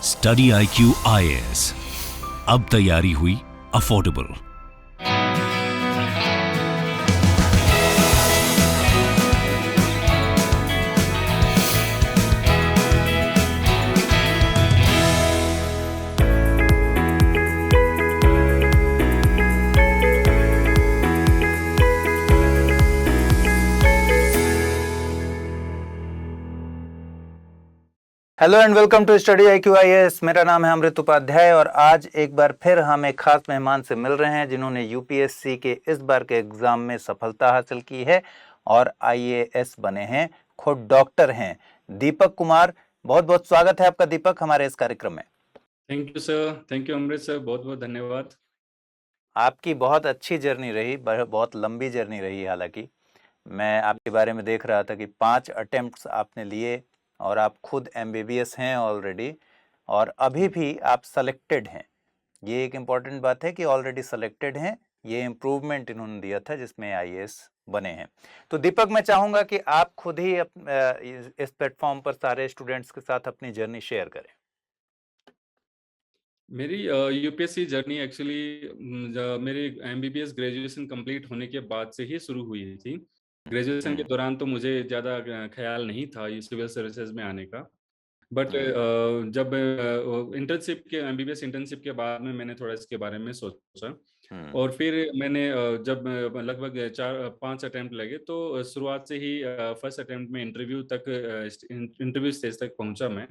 Study IQ IAS, अब तैयारी हुई affordable. Hello and welcome to study IQ IAS। मेरा नाम है अमृत उपाध्याय और आज एक बार फिर हम एक खास मेहमान से मिल रहे हैं जिन्होंने यूपीएससी के इस बार के एग्जाम में सफलता हासिल की है और IAS बने हैं, खुद डॉक्टर हैं, दीपक कुमार। बहुत बहुत स्वागत है आपका दीपक हमारे इस कार्यक्रम में। Thank you sir, thank you Amrit sir, बहुत बहुत धन्यवाद। आपकी बहुत अच्छी जर्नी रही, बहुत लंबी जर्नी रही। हालांकि मैं आपके बारे में देख रहा था कि 5 अटेम्प्ट्स आपने लिए और आप खुद MBBS हैं ऑलरेडी और अभी भी आप सेलेक्टेड हैं। ये एक इम्पॉर्टेंट बात है कि ऑलरेडी सेलेक्टेड हैं। ये इम्प्रूवमेंट इन्होंने दिया था जिसमें IAS बने हैं। तो दीपक, मैं चाहूँगा कि आप खुद ही इस प्लेटफॉर्म पर सारे स्टूडेंट्स के साथ अपनी जर्नी शेयर करें। मेरी यूपीएससी जर्नी एक्चुअली मेरी MBBS ग्रेजुएशन कंप्लीट होने के बाद से ही शुरू हुई थी। ग्रेजुएशन के दौरान तो मुझे ज़्यादा ख्याल नहीं था ये सिविल सर्विसेज में आने का, बट जब MBBS इंटर्नशिप के बाद में मैंने थोड़ा इसके बारे में सोचा और फिर मैंने जब लगभग 4-5 अटेम्प्ट लगे तो शुरुआत से ही फर्स्ट अटेम्प्ट में इंटरव्यू स्टेज तक पहुंचा मैं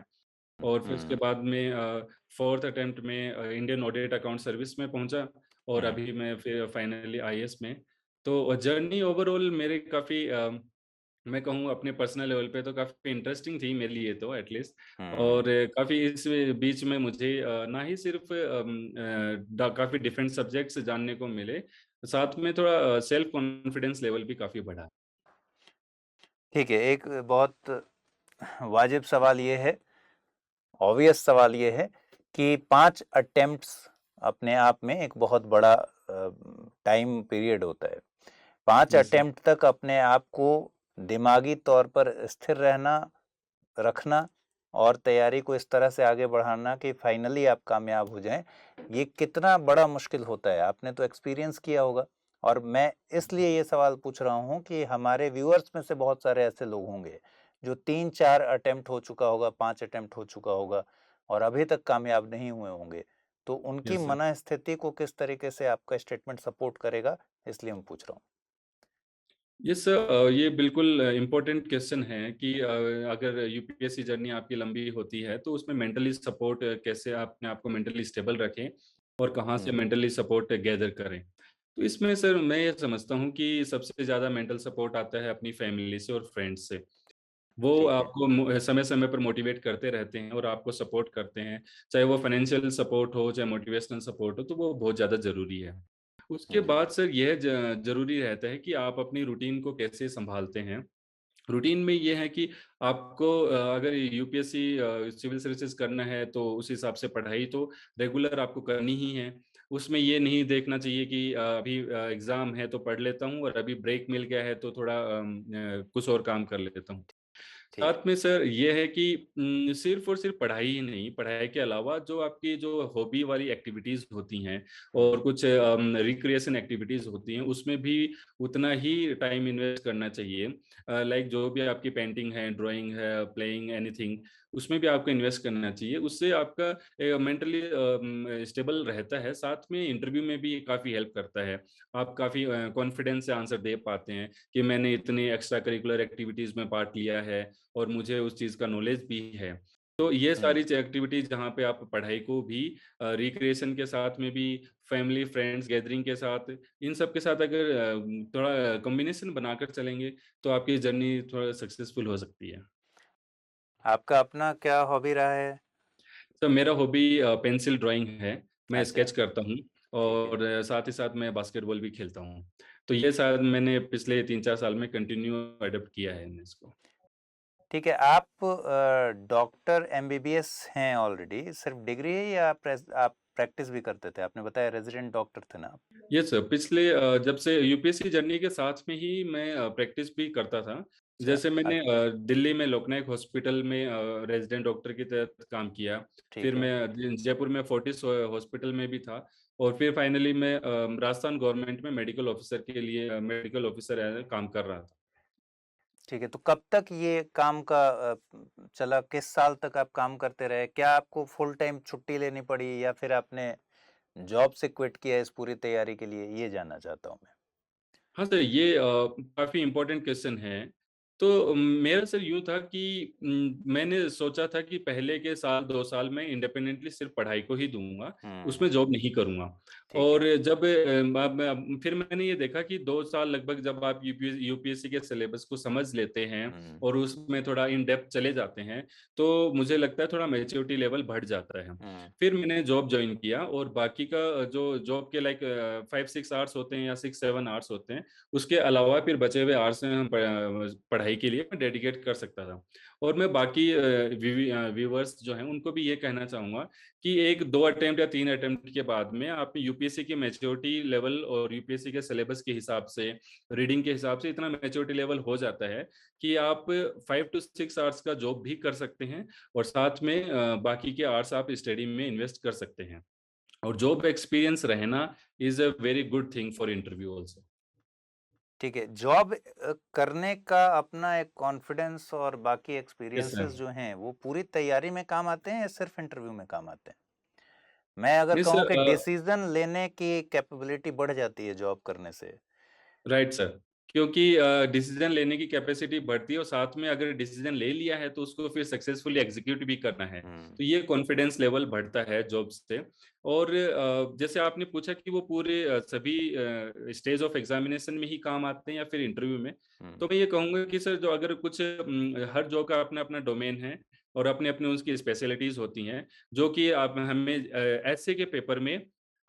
और फिर उसके बाद में फोर्थ अटेम्प्ट में इंडियन ऑडिट अकाउंट सर्विस में पहुंचा और अभी मैं फिर फाइनली IAS में। तो जर्नी ओवरऑल मेरे काफ़ी मैं कहूँ अपने पर्सनल लेवल पे तो काफ़ी इंटरेस्टिंग थी मेरे लिए तो एटलीस्ट। और काफ़ी इस बीच में मुझे ना ही सिर्फ काफ़ी डिफरेंट सब्जेक्ट्स जानने को मिले, साथ में थोड़ा सेल्फ कॉन्फिडेंस लेवल भी काफ़ी बढ़ा। ठीक है, एक बहुत वाजिब सवाल ये है, ऑब्वियस सवाल ये है कि 5 अटेम्प्ट्स अपने आप में एक बहुत बड़ा टाइम पीरियड होता है। 5 अटेम्प्ट तक अपने आप को दिमागी तौर पर स्थिर रहना, रखना और तैयारी को इस तरह से आगे बढ़ाना कि फाइनली आप कामयाब हो जाएं, ये कितना बड़ा मुश्किल होता है। आपने तो एक्सपीरियंस किया होगा और मैं इसलिए ये सवाल पूछ रहा हूँ कि हमारे व्यूअर्स में से बहुत सारे ऐसे लोग होंगे जो 3-4 अटेम्प्ट हो चुका होगा, 5 अटेम्प्ट हो चुका होगा और अभी तक कामयाब नहीं हुए होंगे। तो उनकी यस सर। मनःस्थिति को किस तरीके से आपका स्टेटमेंट सपोर्ट करेगा, इसलिए मैं पूछ रहा हूँ। यस ये बिल्कुल इम्पोर्टेंट क्वेश्चन है कि अगर यूपीएससी जर्नी आपकी लंबी होती है तो उसमें मेंटली सपोर्ट कैसे अपने आप को मेंटली स्टेबल रखें और कहाँ से मेंटली सपोर्ट गैदर करें। तो इसमें सर मैं ये समझता हूँ कि सबसे ज़्यादा मेंटल सपोर्ट आता है अपनी फैमिली से और फ्रेंड्स से। वो ठीक है। आपको समय समय पर मोटिवेट करते रहते हैं और आपको सपोर्ट करते हैं, चाहे वो फाइनेंशियल सपोर्ट हो चाहे मोटिवेशनल सपोर्ट हो, तो वो बहुत ज़्यादा ज़रूरी है। उसके बाद सर यह ज़रूरी रहता है कि आप अपनी रूटीन को कैसे सँभालते हैं। रूटीन में ये है कि आपको अगर यूपीएससी सिविल सर्विसेज करना है तो उस हिसाब से पढ़ाई तो रेगुलर आपको करनी ही है। उसमें ये नहीं देखना चाहिए कि अभी एग्ज़ाम है तो पढ़ लेता हूँ और अभी ब्रेक मिल गया है तो थोड़ा कुछ और काम कर लेता हूँ। ठीक साथ में सर ये है कि सिर्फ़ और सिर्फ़ पढ़ाई ही नहीं, पढ़ाई के अलावा जो आपकी जो हॉबी वाली एक्टिविटीज़ होती हैं और कुछ रिक्रिएशन एक्टिविटीज़ होती हैं, उसमें भी उतना ही टाइम इन्वेस्ट करना चाहिए। लाइक जो भी आपकी पेंटिंग है, ड्राइंग है, प्लेइंग एनीथिंग, उसमें भी आपको इन्वेस्ट करना चाहिए। उससे आपका मेंटली स्टेबल रहता है, साथ में इंटरव्यू में भी काफ़ी हेल्प करता है। आप काफ़ी कॉन्फिडेंस से आंसर दे पाते हैं कि मैंने इतनी एक्स्ट्रा करिकुलर एक्टिविटीज़ में पार्ट लिया है और मुझे उस चीज़ का नॉलेज भी है। तो ये सारी एक्टिविटीज़ जहाँ पे आप पढ़ाई को भी रिक्रिएशन के साथ में भी फैमिली, फ्रेंड्स, गैदरिंग के साथ, इन सब के साथ अगर थोड़ा कॉम्बिनेशन बनाकर चलेंगे, तो आपकी जर्नी थोड़ा सक्सेसफुल हो सकती है। आपका अपना क्या हॉबी रहा है? तो मेरा हॉबी पेंसिल ड्राइंग है। मैं अच्छा। स्केच करता हूँ ठीक है। और साथ ही साथ मैं बास्केटबॉल भी खेलता हूँ। तो ये शायद मैंने पिछले 3-4 साल में कंटिन्यू अडॉप्ट किया है इन इसको। ठीक है, आप डॉक्टर MBBS हैं ऑलरेडी, सिर्फ डिग्री है या आप प्रैक्टिस भी करते थे? आपने बताया रेजिडेंट डॉक्टर थे ना आप? यस सर, पिछले जब से यूपीएससी जर्नी के साथ में ही मैं प्रैक्टिस भी करता था। जैसे मैंने अच्छा, दिल्ली में लोकनायक हॉस्पिटल में रेजिडेंट डॉक्टर की तरह काम किया। फिर ठीक है। मैं जयपुर में फोर्टिस हॉस्पिटल में भी था। और फिर फाइनली मैं राजस्थान गवर्नमेंट में मेडिकल ऑफिसर के लिए मेडिकल ऑफिसर काम कर रहा था। ठीक है, तो कब तक ये काम का चला, किस साल तक आप काम करते रहे? क्या आपको फुल टाइम छुट्टी लेनी पड़ी या फिर आपने जॉब से क्विट किया इस पूरी तैयारी के लिए? ये जानना चाहता हूँ मैं। हाँ सर, ये काफ़ी इम्पोर्टेंट क्वेश्चन है। तो मेरा सर यूँ था कि मैंने सोचा था कि पहले के साल 2 साल मैं इंडिपेंडेंटली सिर्फ़ पढ़ाई को ही दूँगा, उसमें हुँ, जॉब नहीं करूँगा। ठीक है। और जब फिर मैंने ये देखा कि 2 साल लगभग जब आप यूपीएससी के सिलेबस को समझ लेते हैं हुँ, और उसमें थोड़ा इन डेप्थ चले जाते हैं, तो मुझे लगता है थोड़ा मैच्योरिटी लेवल बढ़ जाता है। हुँ, फिर मैंने जॉब जॉइन किया और बाकी का जो जॉब के लाइक 5-6 आवर्स होते हैं या 6-7 आवर्स होते हैं, उसके अलावा फिर बचे हुए आवर्स में हम पढ़ाई के लिए मैं डेडिकेट कर सकता था। और मैं बाकी व्यूअर्स जो हैं उनको भी ये कहना चाहूँगा कि 1-2 अटेम्प्ट या 3 अटेम्प्ट के बाद में आप यूपीएससी की मैच्योरिटी लेवल और यूपीएससी के सिलेबस के हिसाब से, रीडिंग के हिसाब से इतना मैच्योरिटी लेवल हो जाता है कि आप 5 टू 6 आवर्स का जॉब भी कर सकते हैं और साथ में बाकी के आवर्स आप स्टडी में इन्वेस्ट कर सकते हैं। और जॉब एक्सपीरियंस रहना is a very good thing for interview also. ठीक है। जॉब करने का अपना एक कॉन्फिडेंस और बाकी यस एक्सपीरियंसेस सर। जो हैं, वो पूरी तैयारी में काम आते हैं या सिर्फ़ इंटरव्यू में काम आते हैं? मैं अगर नहीं कहूँ सर कि डिसीज़न लेने की कैपेबिलिटी बढ़ जाती है जॉब करने से। राइट सर, क्योंकि डिसीज़न लेने की कैपेसिटी बढ़ती है और साथ में अगर डिसीज़न ले लिया है तो उसको फिर सक्सेसफुली एग्ज़ीक्यूट भी करना है। हुँ, तो ये कॉन्फिडेंस लेवल बढ़ता है जॉब से। और जैसे आपने पूछा कि वो पूरे सभी स्टेज ऑफ एग्ज़ामिनेशन में ही काम आते हैं या फिर इंटरव्यू में, हुँ, तो मैं ये कहूँगा कि सर जो अगर कुछ हर जॉब का अपना-अपना डोमेन है और अपने-अपने उसकी स्पेशलिटीज़ होती हैं, जो कि आप हमें एस्से के पेपर में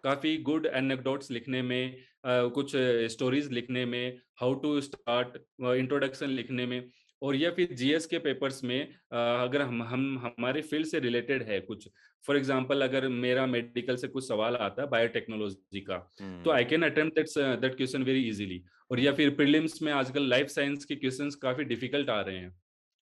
काफ़ी गुड एनेक्डोट्स लिखने में, कुछ स्टोरीज़ लिखने में, हाउ टू स्टार्ट इंट्रोडक्शन लिखने में और या फिर जीएस के पेपर्स में अगर हम हमारे फील्ड से रिलेटेड है कुछ, फॉर एग्ज़ाम्पल अगर मेरा मेडिकल से कुछ सवाल आता है बायोटेक्नोलॉजी का, तो हुँ, I can attempt that question very easily. और या हुँ, फिर प्रीलिम्स में आजकल लाइफ साइंस के क्वेश्चंस काफ़ी डिफिकल्ट आ रहे हैं।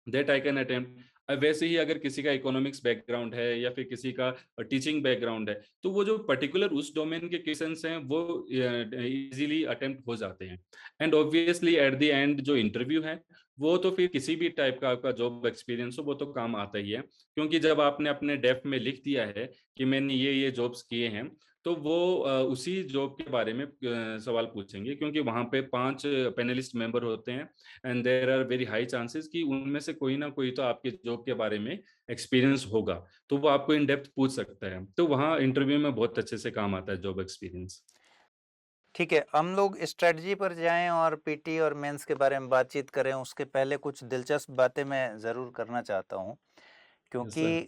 That I can attempt. वैसे ही अगर किसी का इकोनॉमिक्स बैकग्राउंड है या फिर किसी का टीचिंग बैकग्राउंड है, तो वो जो पर्टिकुलर उस डोमेन के क्वेश्चंस हैं वो इजीली अटेम्प्ट हो जाते हैं। And obviously at the end जो इंटरव्यू है, वो तो फिर किसी भी टाइप का आपका जॉब एक्सपीरियंस हो वो तो काम आता ही है। क्योंकि जब आपने अपने डेफ में लिख दिया है कि मैंने ये जॉब्स किए हैं, तो वो उसी जॉब के बारे में सवाल पूछेंगे क्योंकि वहाँ पे 5 पैनलिस्ट मेंबर होते हैं and there are very high chances कि उनमें से कोई ना कोई तो आपके जॉब के बारे में एक्सपीरियंस होगा, तो वो आपको इन डेप्थ पूछ सकता है। तो वहाँ इंटरव्यू में बहुत अच्छे से काम आता है जॉब एक्सपीरियंस। ठीक है। हम लोग स्ट्रैटेजी पर जाएँ और पीटी और मेंस के बारे में बातचीत करें, उसके पहले कुछ दिलचस्प बातें मैं ज़रूर करना चाहता हूँ। Yes sir. क्योंकि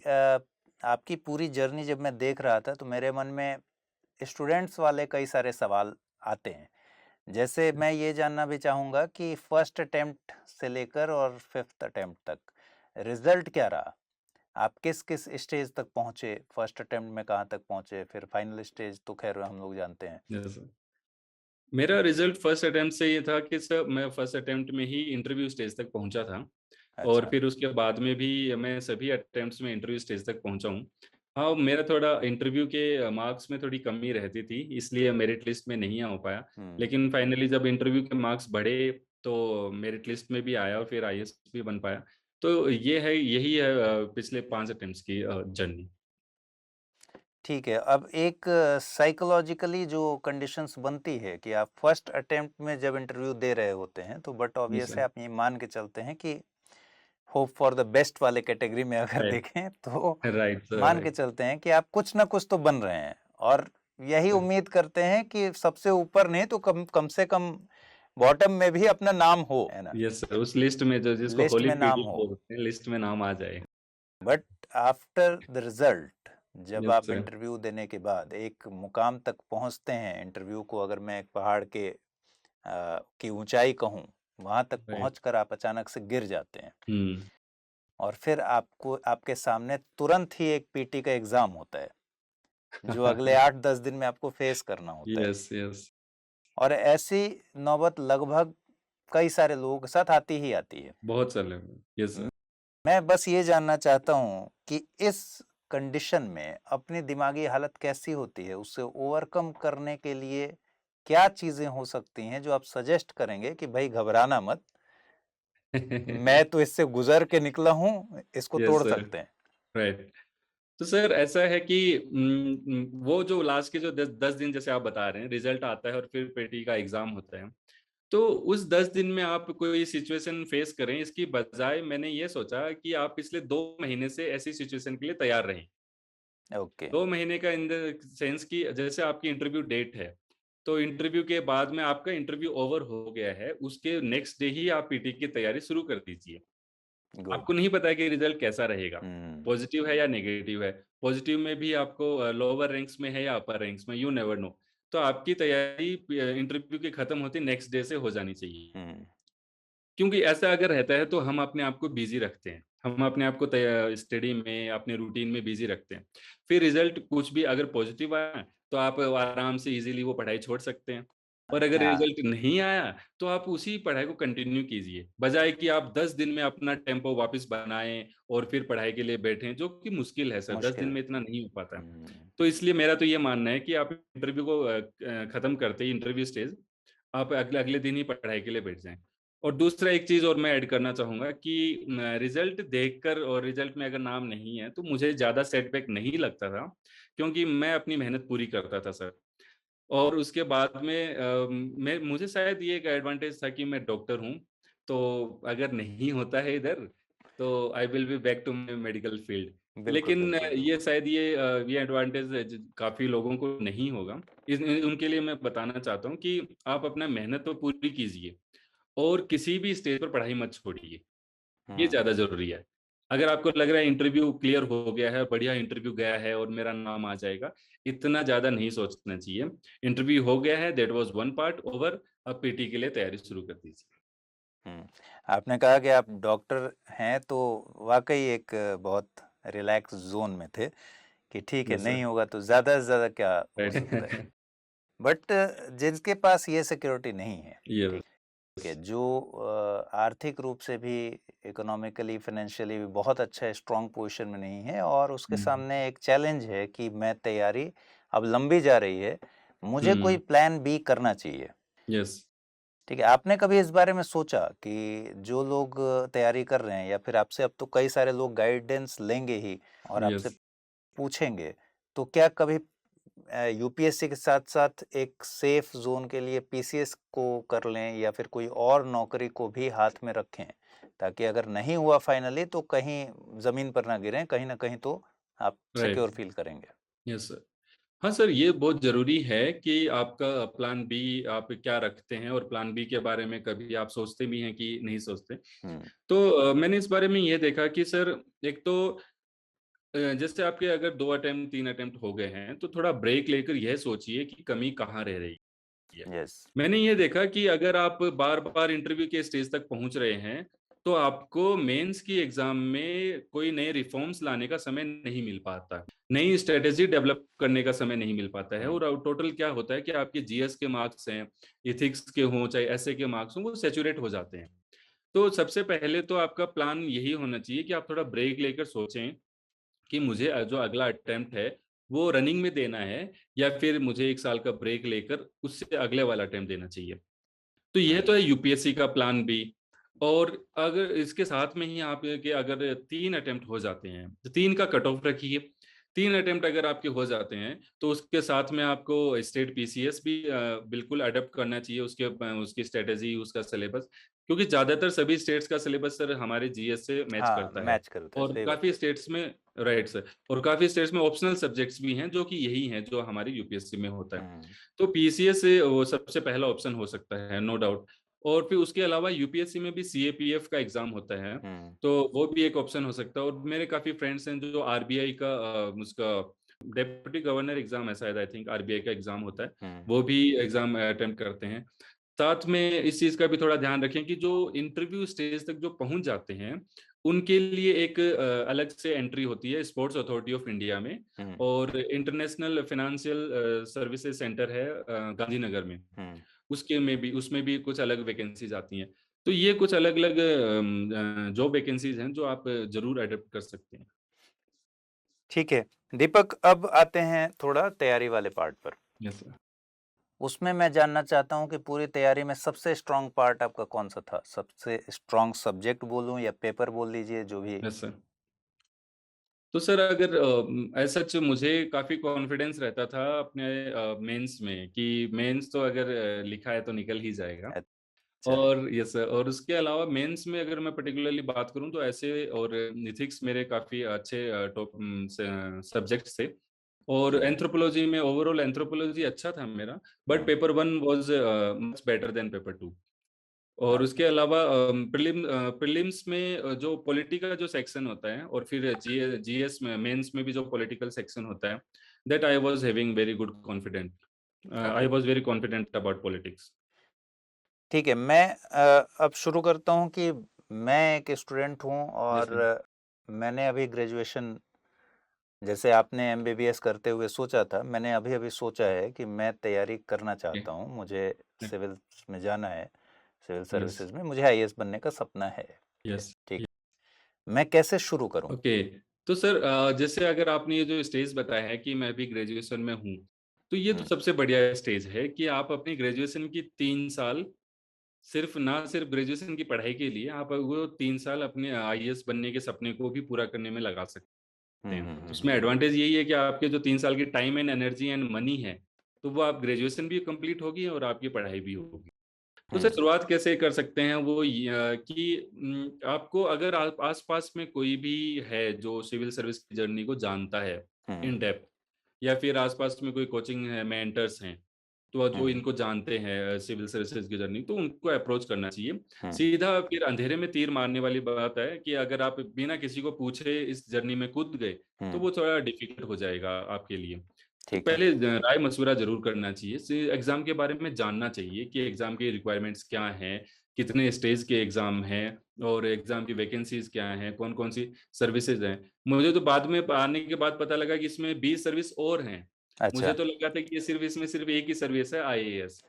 आपकी पूरी जर्नी जब मैं देख रहा था, तो मेरे मन में स्टूडेंट्स वाले कई सारे सवाल आते हैं। जैसे मैं ये जानना भी चाहूँगा कि फर्स्ट अटेम्प्ट से लेकर और 5th अटेम्प्ट तक रिज़ल्ट क्या रहा? आप किस-किस स्टेज तक पहुँचे? फर्स्ट अटेम्प्ट में कहाँ तक पहुँचे? फिर फाइनल स्टेज तो ख़ैर हम लोग जानते हैं। Yes sir. मेरा रिज़ल्ट फर्स्ट अटेम्प्ट से ये था कि सर मैं फर्स्ट अटेम्प्ट में ही इंटरव्यू स्टेज तक पहुँचा था और अच्छा। फिर उसके बाद में भी मैं सभी अटेम्प्ट्स में इंटरव्यू स्टेज तक पहुँचा हूँ। हाँ, मेरा थोड़ा इंटरव्यू के मार्क्स में थोड़ी कमी रहती थी, इसलिए मेरिट लिस्ट में नहीं आ पाया। हुँ। लेकिन फाइनली जब इंटरव्यू के मार्क्स बढ़े, तो मेरिट लिस्ट में भी आया और फिर आईएएस भी बन पाया। तो यही है पिछले 5 अटेम्प्ट्स की जर्नी। ठीक है, अब एक साइकोलॉजिकली जो कंडीशंस बनती है कि आप फर्स्ट अटेम्प्ट में जब इंटरव्यू दे रहे होते हैं, तो बट जी ऑब्वियस सर। है आप ये मान के चलते हैं कि होप फॉर द बेस्ट वाले कैटेगरी में अगर राइट, देखें तो राइट सर, मान के राइट। चलते हैं कि आप कुछ ना कुछ तो बन रहे हैं और यही उम्मीद करते हैं कि सबसे ऊपर नहीं तो कम कम से कम बॉटम में भी अपना नाम हो, है ना? यस सर, उस लिस्ट में जो जिसको लिस्ट होली में नाम पीपल हो। बोलते हैं, लिस्ट में नाम आ जाए। बट आफ्टर द रिजल्ट, जब यस आप सर, इंटरव्यू देने के बाद एक मुकाम तक पहुंचते हैं, इंटरव्यू को अगर मैं एक पहाड़ के की ऊंचाई कहूं, वहां तक राइट। पहुंचकर आप अचानक से गिर जाते हैं हुँ। और फिर आपको आपके सामने तुरंत ही एक पीटी का एग्जाम होता है जो अगले 8-10 दिन में आपको फेस करना होता है यस, यस। और ऐसी नौबत लगभग कई सारे लोगों के साथ आती ही आती है। बहुत सारे यस सर। मैं बस ये जानना चाहता हूँ कि इस कंडीशन में अपनी दिमागी हालत कैसी होती है, उससे ओवरकम करने के लिए क्या चीजें हो सकती हैं जो आप सजेस्ट करेंगे कि भाई घबराना मत, मैं तो इससे गुजर के निकला हूँ, इसको यस तोड़ सर, सकते हैं। राइट। तो सर ऐसा है कि वो जो लास्ट के जो 10 दिन जैसे आप बता रहे हैं, रिजल्ट आता है और फिर पेटी का एग्जाम होता है, तो उस 10 दिन में आप कोई सिचुएशन फेस करें, इसकी बजाय मैंने ये सोचा कि आप पिछले 2 महीने से ऐसी सिचुएशन के लिए तैयार रहें। ओके। 2 महीने का इन द सेंस कि जैसे आपकी इंटरव्यू डेट है, तो इंटरव्यू के बाद में आपका इंटरव्यू ओवर हो गया है, उसके नेक्स्ट डे ही आप पीटी की तैयारी शुरू कर दीजिए। गुड। आपको नहीं पता है कि रिजल्ट कैसा रहेगा, हम्म। पॉजिटिव है या नेगेटिव है। पॉजिटिव में भी आपको लोअर रैंक्स में है या अपर रैंक्स में, यू नेवर नो। तो आपकी तैयारी इंटरव्यू के खत्म होते नेक्स्ट डे से हो जानी चाहिए। हम्म। क्योंकि ऐसा अगर रहता है तो हम अपने आप को बिजी रखते हैं, हम अपने आप को स्टडी में, अपने रूटीन में बिजी रखते हैं। फिर रिजल्ट कुछ भी अगर पॉजिटिव आया तो आप आराम से इजीली वो पढ़ाई छोड़ सकते हैं, और अगर हाँ। रिजल्ट नहीं आया तो आप उसी पढ़ाई को कंटिन्यू कीजिए, बजाय कि आप 10 दिन में अपना टेम्पो वापस बनाएं और फिर पढ़ाई के लिए बैठें, जो कि मुश्किल है सर, 10 दिन मुश्किल। में इतना नहीं हो पाता है। हम्म। तो इसलिए मेरा तो ये मानना है कि आप इंटरव्यू को खत्म करते ही, इंटरव्यू स्टेज, आप अगले अगले दिन ही पढ़ाई के लिए बैठ जाएं। और दूसरा एक चीज और मैं ऐड करना चाहूंगा कि रिजल्ट देखकर और रिजल्ट में अगर नाम नहीं है तो मुझे ज्यादा सेटबैक नहीं लगता था, क्योंकि मैं अपनी मेहनत पूरी करता था सर। और उसके बाद में मैं मुझे शायद ये एक एडवांटेज था कि मैं डॉक्टर हूँ, तो अगर नहीं होता है इधर तो I will be back to my medical field. बिल्कुल लेकिन बिल्कुल। ये शायद ये एडवांटेज काफी लोगों को नहीं होगा। उनके लिए मैं बताना चाहता हूँ कि आप अपना मेहनत तो पूरी कीजिए, और किसी भी स्टेज पर पढ़ाई मत छोड़िए, ये हम्म। ज्यादा जरूरी है। अगर आपको लग रहा है इंटरव्यू क्लियर हो गया है, बढ़िया इंटरव्यू गया है और मेरा नाम आ जाएगा, इतना ज्यादा नहीं सोचना चाहिए। इंटरव्यू हो गया है, that was one part over, अब पीटी के लिए तैयारी शुरू कर दीजिए। हम्म। आपने कहा कि आप डॉक्टर हैं, तो वाकई एक बहुत रिलैक्स जोन में थे कि ठीक है, यस नहीं सर, होगा तो ज़्यादा से ज़्यादा क्या हो सकता है। राइट। बट जिनके पास ये सिक्योरिटी नहीं है, ये ठीक है, जो आर्थिक रूप से भी, इकोनॉमिकली, फाइनेंशियली भी बहुत अच्छा स्ट्रांग पोजीशन में नहीं है, और उसके सामने एक चैलेंज है कि मैं तैयारी अब लंबी जा रही है, मुझे कोई प्लान बी करना चाहिए। यस, ठीक है, आपने कभी इस बारे में सोचा कि जो लोग तैयारी कर रहे हैं, या फिर आपसे अब तो कई सारे लोग गाइडेंस लेंगे ही और आपसे यस। पूछेंगे, तो क्या कभी यूपीएससी के साथ साथ एक सेफ जोन के लिए पीसीएस को कर लें, या फिर कोई और नौकरी को भी हाथ में रखें, ताकि अगर नहीं हुआ फाइनली तो कहीं जमीन पर ना गिरें, कहीं ना कहीं तो आप सिक्योर राइट। फील करेंगे। Yes sir. हाँ सर, ये बहुत जरूरी है कि आपका प्लान बी आप क्या रखते हैं, और प्लान बी के बारे में कभी आप सोचते भी हैं कि नहीं सोचते। हम्म। तो मैंने इस बारे में ये देखा कि सर, एक तो जैसे आपके अगर 2 अटेम्प्ट 3 अटेम्प्ट हो गए हैं, तो थोड़ा ब्रेक लेकर यह सोचिए कि कमी कहाँ रह रही है। यस। मैंने ये देखा कि अगर आप बार बार इंटरव्यू के स्टेज तक पहुंच रहे हैं, तो आपको मेंस की एग्जाम में कोई नए रिफॉर्म्स लाने का समय नहीं मिल पाता, नई स्ट्रेटेजी डेवलप करने का समय नहीं मिल पाता है। और टोटल क्या होता है कि आपके जीएस के मार्क्स हैं, इथिक्स के हों चाहे ऐसे के मार्क्स हों, वो सेचुरेट हो जाते हैं। तो सबसे पहले तो आपका प्लान यही होना चाहिए कि आप थोड़ा ब्रेक लेकर सोचें कि मुझे जो अगला अटेम्प्ट है वो रनिंग में देना है, या फिर मुझे 1 साल का ब्रेक लेकर उससे अगले वाला अटेम्प्ट देना चाहिए। तो यह तो है यूपीएससी का प्लान बी। और अगर इसके साथ में ही आप के अगर 3 अटेम्प्ट हो जाते हैं तो 3 का कट ऑफ रखिए। 3 अटेम्प्ट अगर आपके हो जाते हैं तो उसके साथ में आपको स्टेट पीसीएस भी बिल्कुल अडेप्ट करना चाहिए, उसके उसकी स्ट्रेटेजी, उसका सिलेबस, क्योंकि ज्यादातर सभी स्टेट्स का सिलेबस सर हमारे जीएस से मैच हाँ, करता है। मैच करता है, और सही बात काफी है। स्टेट्स में, राइट सर, और काफी स्टेट्स में ऑप्शनल सब्जेक्ट्स भी हैं जो कि यही हैं जो हमारी यूपीएससी में होता है। हम्म। तो पीसीएस से वो सबसे पहला ऑप्शन हो सकता है, नो डाउट। और फिर उसके अलावा यूपीएससी में भी सीएपीएफ का एग्जाम होता है, हम्म। तो वो भी एक ऑप्शन हो सकता है। और मेरे काफी फ्रेंड्स हैं जो आरबीआई का उसका डेप्यूटी गवर्नर एग्जाम है शायद, आई थिंक आरबीआई का एग्जाम होता है, हम्म। वो भी एग्जाम अटेम्प्ट करते हैं। साथ में इस चीज का भी थोड़ा ध्यान रखें कि जो इंटरव्यू स्टेज तक जो पहुंच जाते हैं, उनके लिए एक अलग से एंट्री होती है स्पोर्ट्स अथॉरिटी ऑफ इंडिया में, हम्म। और इंटरनेशनल फाइनेंशियल सर्विसेज सेंटर है गांधीनगर में। हम्म। उसमें भी कुछ अलग वैकेंसीज आती हैं। तो ये कुछ अलग-अलग जॉब वैकेंसीज हैं जो आप ज़रूर अडॉप्ट कर सकते हैं। ठीक है। दीपक, अब आते हैं थोड़ा तैयारी वाले पार्ट पर। Yes sir. उसमें मैं जानना चाहता हूँ कि पूरी तैयारी में सबसे स्ट्रॉन्ग पार्ट आपका कौन-सा था? सबसे स्ट्रॉन्ग सब्जेक्ट बोलूँ या पेपर बोल लीजिए, जो भी? Yes sir. तो सर अगर एज़ सच मुझे काफ़ी कॉन्फिडेंस रहता था अपने मेंस में कि मेंस तो अगर लिखा है तो निकल ही जाएगा। अच्छा। और यस सर, और उसके अलावा मेंस में अगर मैं पर्टिकुलरली बात करूँ तो ऐसे और एथिक्स मेरे काफ़ी अच्छे सब्जेक्ट्स थे। और हुँ, एंथ्रोपोलॉजी में ओवरऑल एंथ्रोपोलॉजी अच्छा था मेरा, but hmm. Paper 1 was much better than paper 2। और हाँ। उसके अलावा प्रीलिम्स में जो पॉलिटी का जो सेक्शन होता है और फिर जीएस में मेंस में भी जो पॉलिटिकल सेक्शन होता है, that I was having very good confident. I okay. Was very confident about politics. ठीक है, मैं अब शुरू करता हूँ कि मैं एक स्टूडेंट हूँ यस और सर। मैंने अभी ग्रेजुएशन, जैसे आपने एमबीबीएस करते हुए सोचा था, मैंने अभी-अभी सोचा है कि मैं तैयारी करना ओके। चाहता हूँ। मुझे सिविल में जाना है, सिविल यस, सर्विसेज में मुझे आईएएस बनने का सपना है। यस। ठीक, मैं कैसे शुरू करूँ? ओके। तो सर जैसे अगर आपने ये जो स्टेज बताया है कि मैं भी ग्रेजुएशन में हूँ, तो ये तो हुँ, सबसे बढ़िया स्टेज है कि आप अपनी ग्रेजुएशन की 3 साल सिर्फ़ ग्रेजुएशन की पढ़ाई के लिए आप वो 3 साल अपने आईएएस बनने के सपने को भी पूरा करने में लगा सकते हुँ, हैं। हुँ, हुँ, उसमें हुँ, एडवांटेज यही है कि आपके जो 3 साल की time and energy and money है, तो वो आप ग्रेजुएशन भी कंप्लीट होगी और आपकी पढ़ाई भी होगी। तो हुँ, सर शुरुआत कैसे कर सकते हैं वो कि आपको अगर आप आस-पास में कोई भी है जो सिविल सर्विस की जर्नी को जानता है हुँ, इन डेप्थ, या फिर आस-पास में कोई कोचिंग है, मेंटर्स हैं, तो जो हुँ, इनको जानते हैं सिविल सर्विसेज़ की जर्नी, तो उनको अप्रोच करना चाहिए। हुँ, सीधा फिर अंधेरे में तीर मारने वाली बात है कि अगर आप बिना किसी को पूछे इस जर्नी में कूद गए, तो हुँ, वो थोड़ा डिफ़िकल्ट हो जाएगा आपके लिए। तो ठीक है। पहले राय-मशविरा ज़रूर करना चाहिए। एग्ज़ाम के बारे में जानना चाहिए कि एग्ज़ाम की रिक्वायरमेंट्स क्या हैं, कितने स्टेज के एग्ज़ाम हैं और एग्ज़ाम की वैकेंसीज़ क्या हैं, कौन-कौन सी सर्विसेज़ हैं। मुझे तो बाद में आने के बाद पता लगा कि इसमें 20 सर्विस और हैं। मुझे अच्छा। तो लगा था कि ये सिर्फ़ इसमें सिर्फ़ एक ही सर्विस है, आईएएस।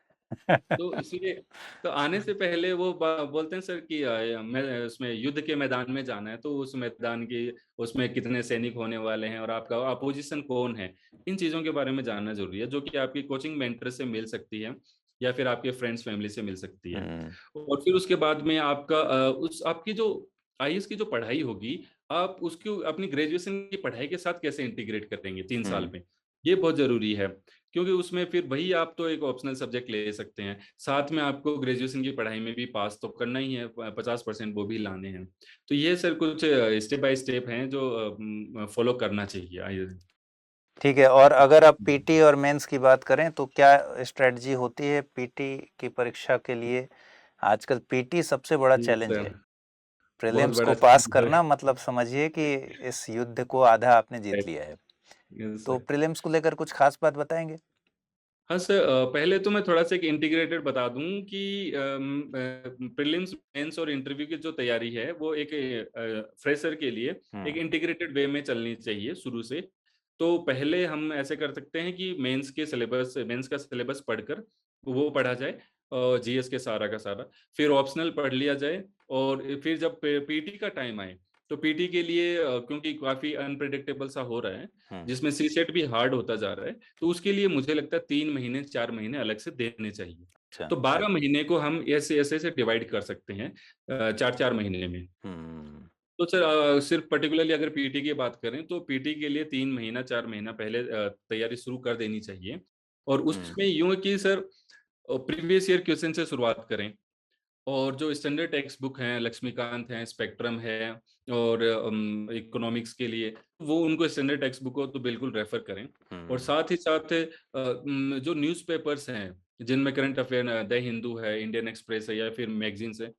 तो इसलिए तो आने से पहले वो बोलते हैं सर कि मैं उसमें युद्ध के मैदान में जाना है, तो उस मैदान की उसमें कितने सैनिक होने वाले हैं और आपका अपोज़िशन कौन है, इन चीज़ों के बारे में जानना ज़रूरी है, जो कि आपकी कोचिंग मेंटर से मिल सकती है या फिर आपके फ्रेंड्स फैमिली से मिल सकती है। हुँ, और फिर उसके बाद में आपका उस आपकी जो आईएएस की जो पढ़ाई होगी, आप उसको अपनी ग्रेजुएशन की पढ़ाई के साथ कैसे इंटीग्रेट करेंगे 3 साल हुँ, में, ये बहुत ज़रूरी है। क्योंकि उसमें फिर वही आप तो एक ऑप्शनल सब्जेक्ट ले सकते हैं। साथ में आपको ग्रेजुएशन की पढ़ाई में भी पास तो करना ही है, प 50% वो भी लाने हैं। तो ये सर कुछ स्टेप बाय स्टेप हैं जो फॉलो करना चाहिए आइए। ठीक है। और अगर आप पीटी और मेंस की बात करें तो क्या स्ट्रैटेजी होती है पीटी की परीक्षा के लिए? आजकल पीटी सबसे बड़ा जी चैलेंज सर, है। बहुत प्रीलिम्स को बड़ा पास चैलेंज करना है। मतलब समझिए कि इस युद्ध को आधा आपने जीत लिया है। यस तो सर। प्रीलिम्स को लेकर कुछ खास बात बताएँगे? हाँ सर, पहले तो मैं थोड़ा-सा एक इंटीग्रेटेड बता दूँ कि प्रीलिम्स, मेंस और इंटरव्यू की जो तैयारी है वो एक फ्रेशर के लिए एक हुँ, इंटीग्रेटेड वे में चलनी चाहिए शुरू से। तो पहले हम ऐसे कर सकते हैं कि मेंस का सिलेबस पढ़कर वो पढ़ा जाए जीएस के सारा का सारा। फिर ऑप्शनल पढ़ लिया जाए और फिर जब पीटी का टाइम आए, तो पीटी के लिए क्योंकि काफ़ी अनप्रेडिक्टेबल सा हो रहा है, हुँ, जिसमें सीसेट भी हार्ड होता जा रहा है, तो उसके लिए मुझे लगता है 3 महीने, 4 महीने अलग से देने चाहिए। अच्छा। तो 12 महीने को हम ऐसे-ऐसे डिवाइड कर सकते हैं 4-4 महीने में। हुँ, तो सर सिर्फ पर्टिकुलरली अगर पीटी की बात करें, तो पीटी के लिए 3 महीना, 4 महीना पहले तैयारी शुरू कर देनी चाहिए। और हुँ, उसमें यूँ है कि सर प्रीवियस ईयर क्वेश्चन से शुरुआत करें। और जो स्टैंडर्ड टेक्स्ट बुक हैं, लक्ष्मीकांत हैं, स्पेक्ट्रम है और इकोनॉमिक्स के लिए, वो उनको स्टैंडर्ड टेक्स्ट बुक को तो बिल्कुल रेफ़र करें। और हुँ, साथ ही साथ जो न्यूज़पेपर्स हैं, जिनमें करंट अफ़ेयर द हिंदू है, इंडियन एक्सप्रेस है या फिर मैगज़ीन्स हैं,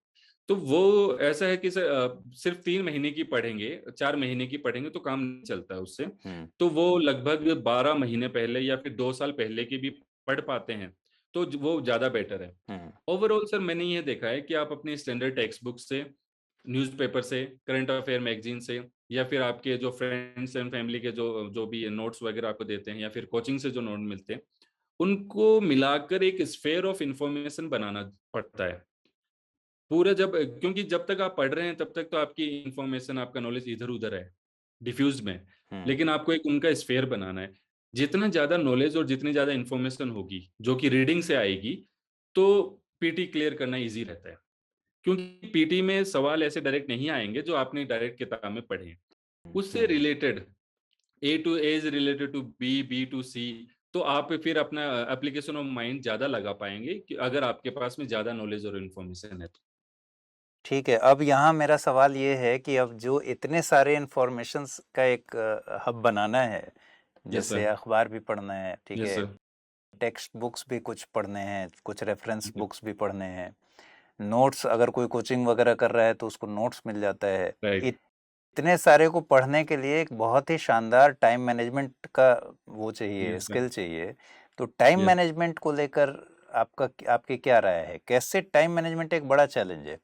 तो वो ऐसा है कि सर सिर्फ़ 3 महीने की पढ़ेंगे, 4 महीने की पढ़ेंगे तो काम नहीं चलता है उससे। हुँ, तो वो लगभग 12 महीने पहले या फिर 2 साल पहले की भी पढ़ पाते हैं, तो वो ज़्यादा बेटर है। हुँ, ओवरऑल सर मैंने ये देखा है कि आप अपनी स्टैंडर्ड टेक्स्ट बुक से, न्यूज़पेपर से, करंट अफेयर मैगज़ीन से या फिर आपके जो फ्रेंड्स एंड फैमिली के जो जो भी नोट्स वगैरह आपको देते हैं या फिर कोचिंग से जो नोट मिलते हैं, उनको मिलाकर एक स्फीयर ऑफ इंफॉर्मेशन बनाना पड़ता है। पूरा जब क्योंकि जब तक आप पढ़ रहे हैं तब तक तो आपकी इंफॉर्मेशन, आपका नॉलेज इधर-उधर है, डिफ्यूज़ में। हुँ, लेकिन आपको एक उनका स्फीयर बनाना है। जितना ज़्यादा नॉलेज और जितनी ज़्यादा इंफॉर्मेशन होगी, जो कि रीडिंग से आएगी, तो पीटी क्लियर करना ईज़ी रहता है। क्योंकि पीटी में सवाल ऐसे डायरेक्ट नहीं आएँगे जो आपने डायरेक्ट किताब में पढ़े हैं। उससे हुँ। Related A to A is related to B, B to C, तो आप फिर अपना एप्लीकेशन ऑफ माइंड ज़्यादा लगा पाएँगे कि अगर आपके पास में ज़्यादा नॉलेज और इन्फॉर्मेशन है तो। ठीक है, अब यहाँ मेरा सवाल ये है कि अब जो इतने सारे इन्फॉर्मेशंस का एक हब बनाना है, यस जैसे सर, अखबार भी पढ़ना है, ठीक यस है, सर। टेक्स्ट बुक्स भी कुछ पढ़ने हैं, कुछ रेफरेंस जी, बुक्स भी पढ़ने हैं, नोट्स अगर कोई कोचिंग वगैरह कर रहा है तो उसको नोट्स मिल जाता है। राइट, इतने सारे को पढ़ने के लिए एक बहुत ही शानदार टाइम मैनेजमेंट का वो चाहिए, यस सर, स्किल चाहिए। तो टाइम यस। मैनेजमेंट को लेकर आपकी क्या राय है? कैसे टाइम मैनेजमेंट एक बड़ा चैलेंज है?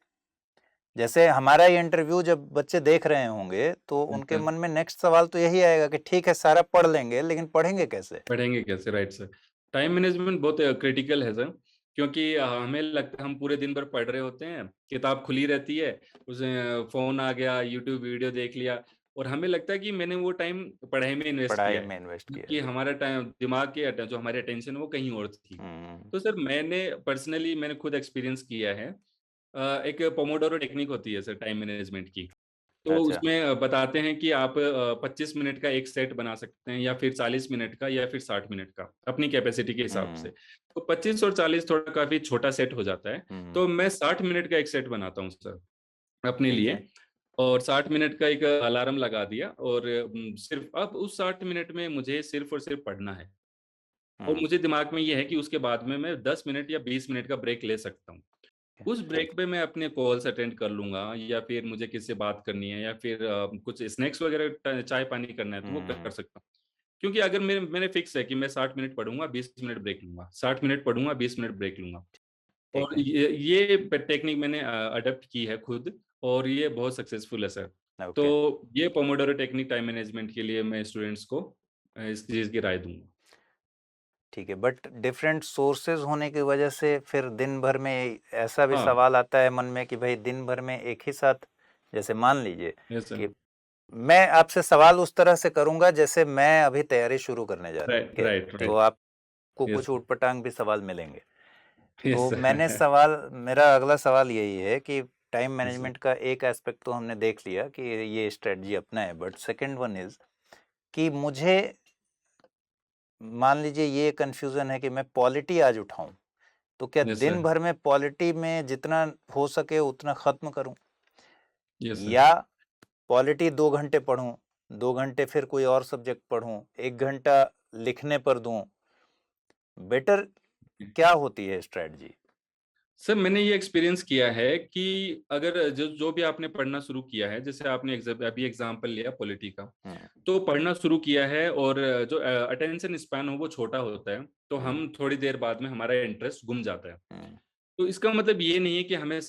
जैसे हमारा ये इंटरव्यू जब बच्चे देख रहे होंगे, तो उनके अच्छा, मन में नेक्स्ट सवाल तो यही आएगा कि ठीक है सारा पढ़ लेंगे, लेकिन पढ़ेंगे कैसे? पढ़ेंगे कैसे? Right sir. टाइम मैनेजमेंट बहुत क्रिटिकल है सर, क्योंकि हमें लगता है हम पूरे दिन भर पढ़ रहे होते हैं, किताब खुली रहती है, उसमें फ़ोन आ गया, यूट्यूब वीडियो देख लिया और हमें लगता है कि मैंने वो टाइम पढ़ाई में इन्वेस्ट पढ़ाई किया है, में इन्वेस्ट किया कि है। हमारा टाइम दिमाग की जो हमारी अटेंशन है वो कहीं और थी। हुँ, तो सर मैंने खुद एक्सपीरियंस किया है। एक पोमोडोरो टेक्निक होती है सर टाइम मैनेजमेंट की। तो अच्छा। उसमें बताते हैं कि आप 25 मिनट का एक सेट बना सकते हैं या फिर 40 मिनट का या फिर 60 मिनट का, अपनी कैपेसिटी के हिसाब से। हुँ, तो 25 और 40 थोड़ा काफ़ी छोटा सेट हो जाता है, हुँ, तो मैं 60 मिनट का एक सेट बनाता हूँ सर, अपने ठीक है। लिए और 60 मिनट का एक अलार्म लगा दिया और सिर्फ़ अब उस 60 मिनट में मुझे सिर्फ़ और सिर्फ़ पढ़ना है और हुँ, मुझे दिमाग में ये है कि उसके बाद में मैं 10 मिनट या 20 मिनट का ब्रेक ले सकता हूँ। उस ठीक। ब्रेक पे मैं अपने कॉल्स अटेंड कर लूँगा या फिर मुझे किसी से बात करनी है या फिर कुछ स्नैक्स वगैरह चाय-पानी करना है तो वो कर हुँ, सकता हूँ। क्योंकि अगर मैंने फिक्स है कि मैं 60 मिनट पढ़ूँगा, 20 मिनट ब्रेक लूँगा, 60 मिनट पढ़ूँगा, 20 मिनट ब्रेक लूँगा। ठीक और है। ये टेक्निक मैंने अडॉप्ट की है खुद और ये बहुत सक्सेसफुल है सर। ओके। तो ये पोमोडोरो टेक्निक टाइम मैनेजमेंट के लिए मैं स्टूडेंट्स को इस चीज़ की राय दूँगा। ठीक है, बट डिफरेंट सोर्सेज़ होने की वजह से फिर दिन भर में ऐसा भी हाँ, सवाल आता है मन में कि भई दिन भर में एक ही साथ, जैसे मान लीजिए यस सर। कि मैं आपसे सवाल उस तरह से करूँगा जैसे मैं अभी तैयारी शुरू करने जा रहा हूँ, राइट, ठीक है? राइट, तो राइट। आपको यस कुछ सर, ऊट-पटांग भी सवाल मिलेंगे। यस तो सर। मेरा अगला सवाल यही है कि टाइम यस सर। मैनेजमेंट का एक एस्पेक्ट तो हमने देख लिया कि ये स्ट्रैटेजी अपना है, बट सेकंड वन इज़ कि मुझे मान लीजिए ये कन्फ्यूज़न है कि मैं पॉलिटी आज उठाऊँ, तो क्या यस दिन सर। भर में पॉलिटी में जितना हो सके उतना ख़त्म करूँ? Yes sir. या पॉलिटी 2 घंटे पढूँ, 2 घंटे फिर कोई और सब्जेक्ट पढूँ, 1 घंटा लिखने पर दूँ, बेटर क्या होती है स्ट्रैटेजी? सर मैंने ये एक्सपीरियंस किया है कि अगर जो जो भी आपने पढ़ना शुरू किया है, जैसे आपने अभी एग्जांपल लिया पॉलिटी का, हुँ, तो पढ़ना शुरू किया है और जो अटेंशन स्पैन हो वो छोटा होता है, तो हुँ, हम थोड़ी देर बाद में हमारा इंटरेस्ट गुम जाता है। हुँ, तो इसका मतलब ये नहीं है कि हमें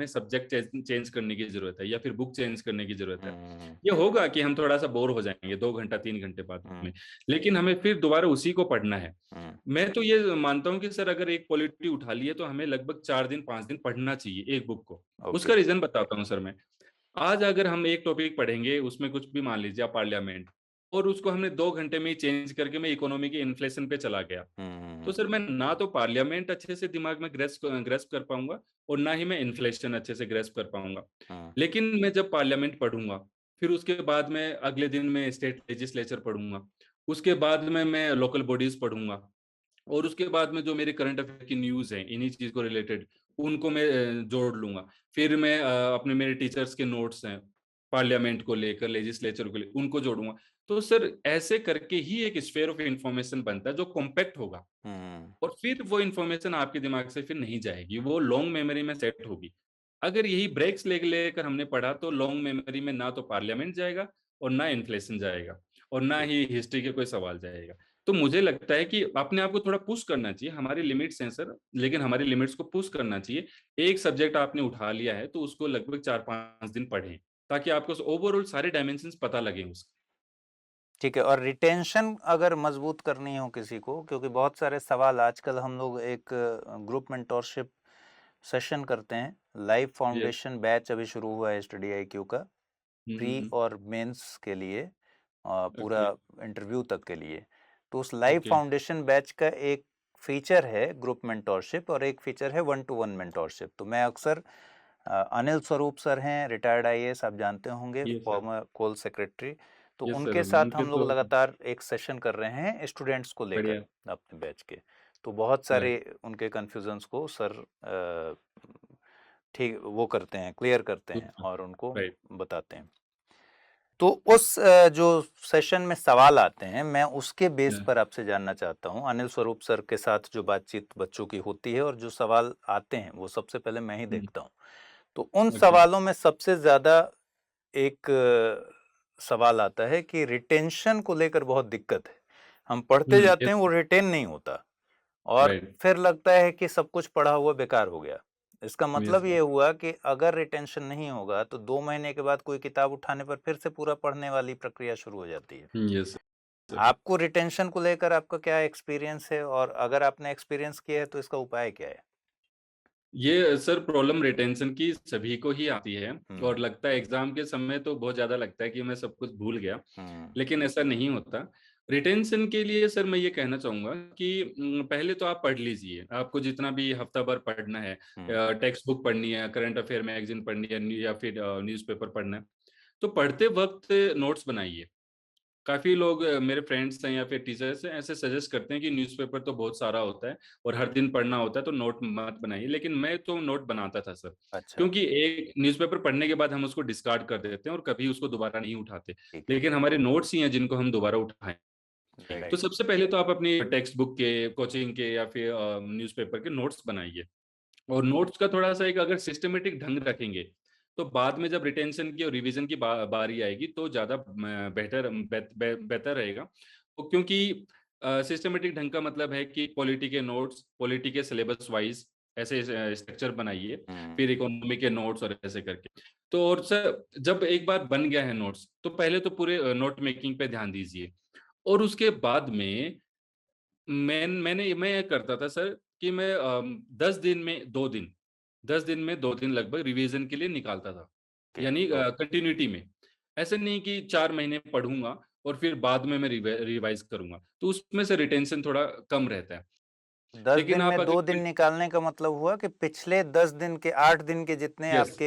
सब्जेक्ट चेंज करने की ज़रूरत है या फिर बुक चेंज करने की ज़रूरत है। हुँ, ये होगा कि हम थोड़ा-सा बोर हो जाएँगे 2 घंटा, 3 घंटे बाद हुँ, में, लेकिन हमें फिर दोबारा उसी को पढ़ना है। हुँ, मैं तो ये मानता हूँ कि सर अगर एक पॉलिटी उठा ली है तो हमें लगभग 4 दिन, 5 दिन पढ़ना चाहिए एक बुक को। ओके। उसका रीज़न बताता हूँ सर मैं। आज अगर हम एक टॉपिक पढ़ेंगे, उसमें कुछ भी मान लीजिए आप पार्लियामेंट और उसको हमने 2 घंटे में ही चेंज करके मैं इकोनॉमी की इन्फ्लेशन पे चला गया। हुँ, हुँ, तो हुँ, सर मैं ना तो पार्लियामेंट अच्छे से दिमाग में ग्रैस्प कर पाऊँगा और ना ही मैं इन्फ्लेशन अच्छे से ग्रैस्प कर पाऊँगा। हुँ, लेकिन मैं जब पार्लियामेंट पढ़ूँगा, फिर उसके बाद में अगले दिन मैं स्टेट लेजिस्लेचर पढ़ूँगा। उसके बाद में मैं लोकल बॉडीज़ पढ़ूँगा और उसके बाद में जो मेरे करंट अफेयर की न्यूज़ हैं, इन्हीं चीज़ को रिलेटेड, उनको मैं जोड़ लूँगा। फिर मैं अपने मेरे टीचर्स के नोट्स हैं, पार्लियामेंट को लेकर, लेजिस्लेचर को ले उनको जोड़ूँगा। तो सर ऐसे करके ही एक स्फीयर ऑफ इन्फॉर्मेशन बनता है जो कॉम्पैक्ट होगा। हुँ, और फिर वो इन्फॉर्मेशन आपके दिमाग से फिर नहीं जाएगी, वो लॉन्ग मेमोरी में सेट होगी। अगर यही ब्रेक्स ले लेकर हमने पढ़ा तो लॉन्ग मेमोरी में ना तो पार्लियामेंट जाएगा और ना इन्फ्लेशन जाएगा और ना ठीक। ही हिस्ट्री के कोई सवाल जाएगा। तो मुझे लगता है कि अपने आप को थोड़ा पुश करना चाहिए, हमारी लिमिट्स हैं सर, लेकिन हमारी लिमिट्स को पुश करना चाहिए। एक सब्जेक्ट आपने उठा लिया है तो उसको लगभग 4-5 दिन पढ़ें, ताकि आपको ओवरऑल सारे डायमेंशंस पता लगें उसके। ठीक है। और रिटेंशन अगर मजबूत करनी हो किसी को, क्योंकि बहुत सारे सवाल आजकल हम लोग एक ग्रुप मेंटोरशिप सेशन करते हैं, लाइव यस। फाउंडेशन बैच अभी शुरू हुआ है स्टडी आईक्यू का, प्री हम्म। और मेंस के लिए, पूरा ओके। इंटरव्यू तक के लिए। तो उस लाइव ओके। फाउंडेशन बैच का एक फीचर है ग्रुप मेंटोरशिप और एक फीचर है 1-to-1 मेंटोरशिप। तो मैं अक्सर अनिल स्वरूप सर हैं, रिटायर्ड आईएएस, आप जानते होंगे, yes sir. Former coal secretary. तो यस सर, उनके साथ उनके हम तो लोग लगातार एक सेशन कर रहे हैं स्टूडेंट्स को लेकर बढ़िया। अपने बैच के। तो बहुत सारे राइट। उनके कन्फ्यूजन्स को सर ठीक वो करते हैं, क्लियर करते हैं और उनको राइट। बताते हैं। तो उस जो सेशन में सवाल आते हैं, मैं उसके बेस पर आपसे जानना चाहता हूँ। अनिल स्वरूप सर के साथ जो बातचीत बच्चों की होती है और जो सवाल आते हैं वो सबसे पहले मैं ही देखता हूँ। तो उन ओके। सवालों में सबसे ज़्यादा एक सवाल आता है कि रिटेंशन को लेकर बहुत दिक्कत है। हम पढ़ते जाते यस। हैं, वो रिटेन नहीं होता और राइट। फिर लगता है कि सब कुछ पढ़ा हुआ बेकार हो गया। इसका यस मतलब सर। ये हुआ कि अगर रिटेंशन नहीं होगा तो 2 महीने के बाद कोई किताब उठाने पर फिर से पूरा पढ़ने वाली प्रक्रिया शुरू हो जाती है। Yes sir. आपको रिटेंशन को लेकर आपका क्या एक्सपीरियंस है और अगर आपने एक्सपीरियंस किया है तो इसका उपाय क्या है? ये सर प्रॉब्लम रिटेंशन की सभी को ही आती है और हुँ, लगता है एग्जाम के समय तो बहुत ज्यादा लगता है कि मैं सब कुछ भूल गया, हुँ, लेकिन ऐसा नहीं होता। रिटेंशन के लिए सर मैं ये कहना चाहूंगा कि पहले तो आप पढ़ लीजिए, आपको जितना भी हफ्ता भर पढ़ना है, हुँ, टेक्स्ट बुक पढ़नी है, करंट अफेयर मैगजीन पढ़नी है या फिर न्यूज़पेपर पढ़ना है, तो पढ़ते वक्त नोट्स बनाइए। काफ़ी लोग मेरे फ्रेंड्स हैं या फिर टीचर्स हैं, ऐसे सजेस्ट करते हैं कि न्यूज़पेपर तो बहुत सारा होता है और हर दिन पढ़ना होता है, तो नोट मत बनाइए। लेकिन मैं तो नोट बनाता था सर, अच्छा, क्योंकि एक न्यूज़पेपर पढ़ने के बाद हम उसको डिस्कार्ड कर देते हैं और कभी उसको दोबारा नहीं उठाते। ठीक है, लेकिन हमारे नोट्स ही हैं जिनको हम दोबारा उठाएँ। तो राइट। सबसे पहले तो आप अपनी टेक्स्ट बुक के, कोचिंग के या फिर न्यूज़पेपर के नोट्स बनाइए। और नोट्स का थोड़ा-सा एक अगर सिस्टमैटिक ढंग रखेंगे, तो बाद में जब रिटेंशन की और रिवीजन की बारी आएगी तो ज़्यादा बेहतर रहेगा। वो क्योंकि सिस्टमैटिक ढंग का मतलब है कि पॉलिटी के नोट्स, पॉलिटी के सिलेबस वाइज़ ऐसे स्ट्रक्चर बनाइए, हुँ, फिर इकोनॉमी के नोट्स और ऐसे करके। तो और सर जब एक बार बन गया है नोट्स, तो पहले तो पूरे नोट मेकिंग पे ध्यान दीजिए और उसके बाद में मैं ये करता था सर कि मैं 10 दिन में 2 दिन 10 दिन में 2 दिन लगभग रिवीजन के लिए निकालता था। ओके, यानी तो कंटिन्यूटी में। ऐसे नहीं कि 4 महीने पढ़ूँगा और फिर बाद में मैं रिवाइज़ करूँगा। तो उसमें से रिटेंशन थोड़ा कम रहता है। 10 लेकिन दिन आप में अगर 2 दिन निकालने का मतलब हुआ कि पिछले 10 दिन के 8 दिन के जितने यस।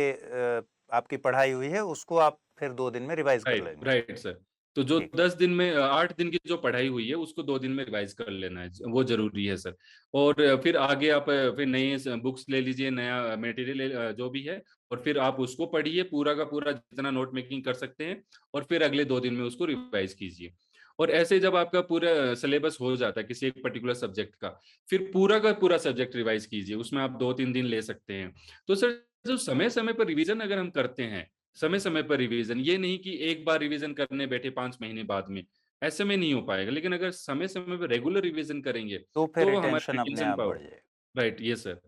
आपकी पढ़ाई हुई है, उसको आप फिर 2 दिन में रिवाइज़ कर राइट, लेंगे। Right sir. तो जो ठीक, 10 दिन में 8 दिन की जो पढ़ाई हुई है, उसको 2 दिन में रिवाइज़ कर लेना है, वो ज़रूरी है सर। और फिर आगे आप फिर नई बुक्स ले लीजिए, नया मटेरियल जो भी है और फिर आप उसको पढ़िए पूरा का पूरा जितना नोट मेकिंग कर सकते हैं और फिर अगले 2 दिन में उसको रिवाइज़ कीजिए। और ऐसे जब आपका पूरा सिलेबस हो जाता है किसी एक पर्टिकुलर सब्जेक्ट का, फिर पूरा का पूरा सब्जेक्ट रिवाइज़ कीजिए, उसमें आप 2-3 दिन ले सकते हैं। तो सर जो समय-समय पर रिवीज़न अगर हम करते हैं, समय-समय पर रिवीजन, ये नहीं कि एक बार रिवीजन करने बैठे 5 महीने बाद में, ऐसे में नहीं हो पाएगा। लेकिन अगर समय-समय पे रेगुलर रिवीजन करेंगे, तो फिर तो हमारा रिटेंशन अपने रिटेंशन आप बढ़ जाएगा। Right, yes sir.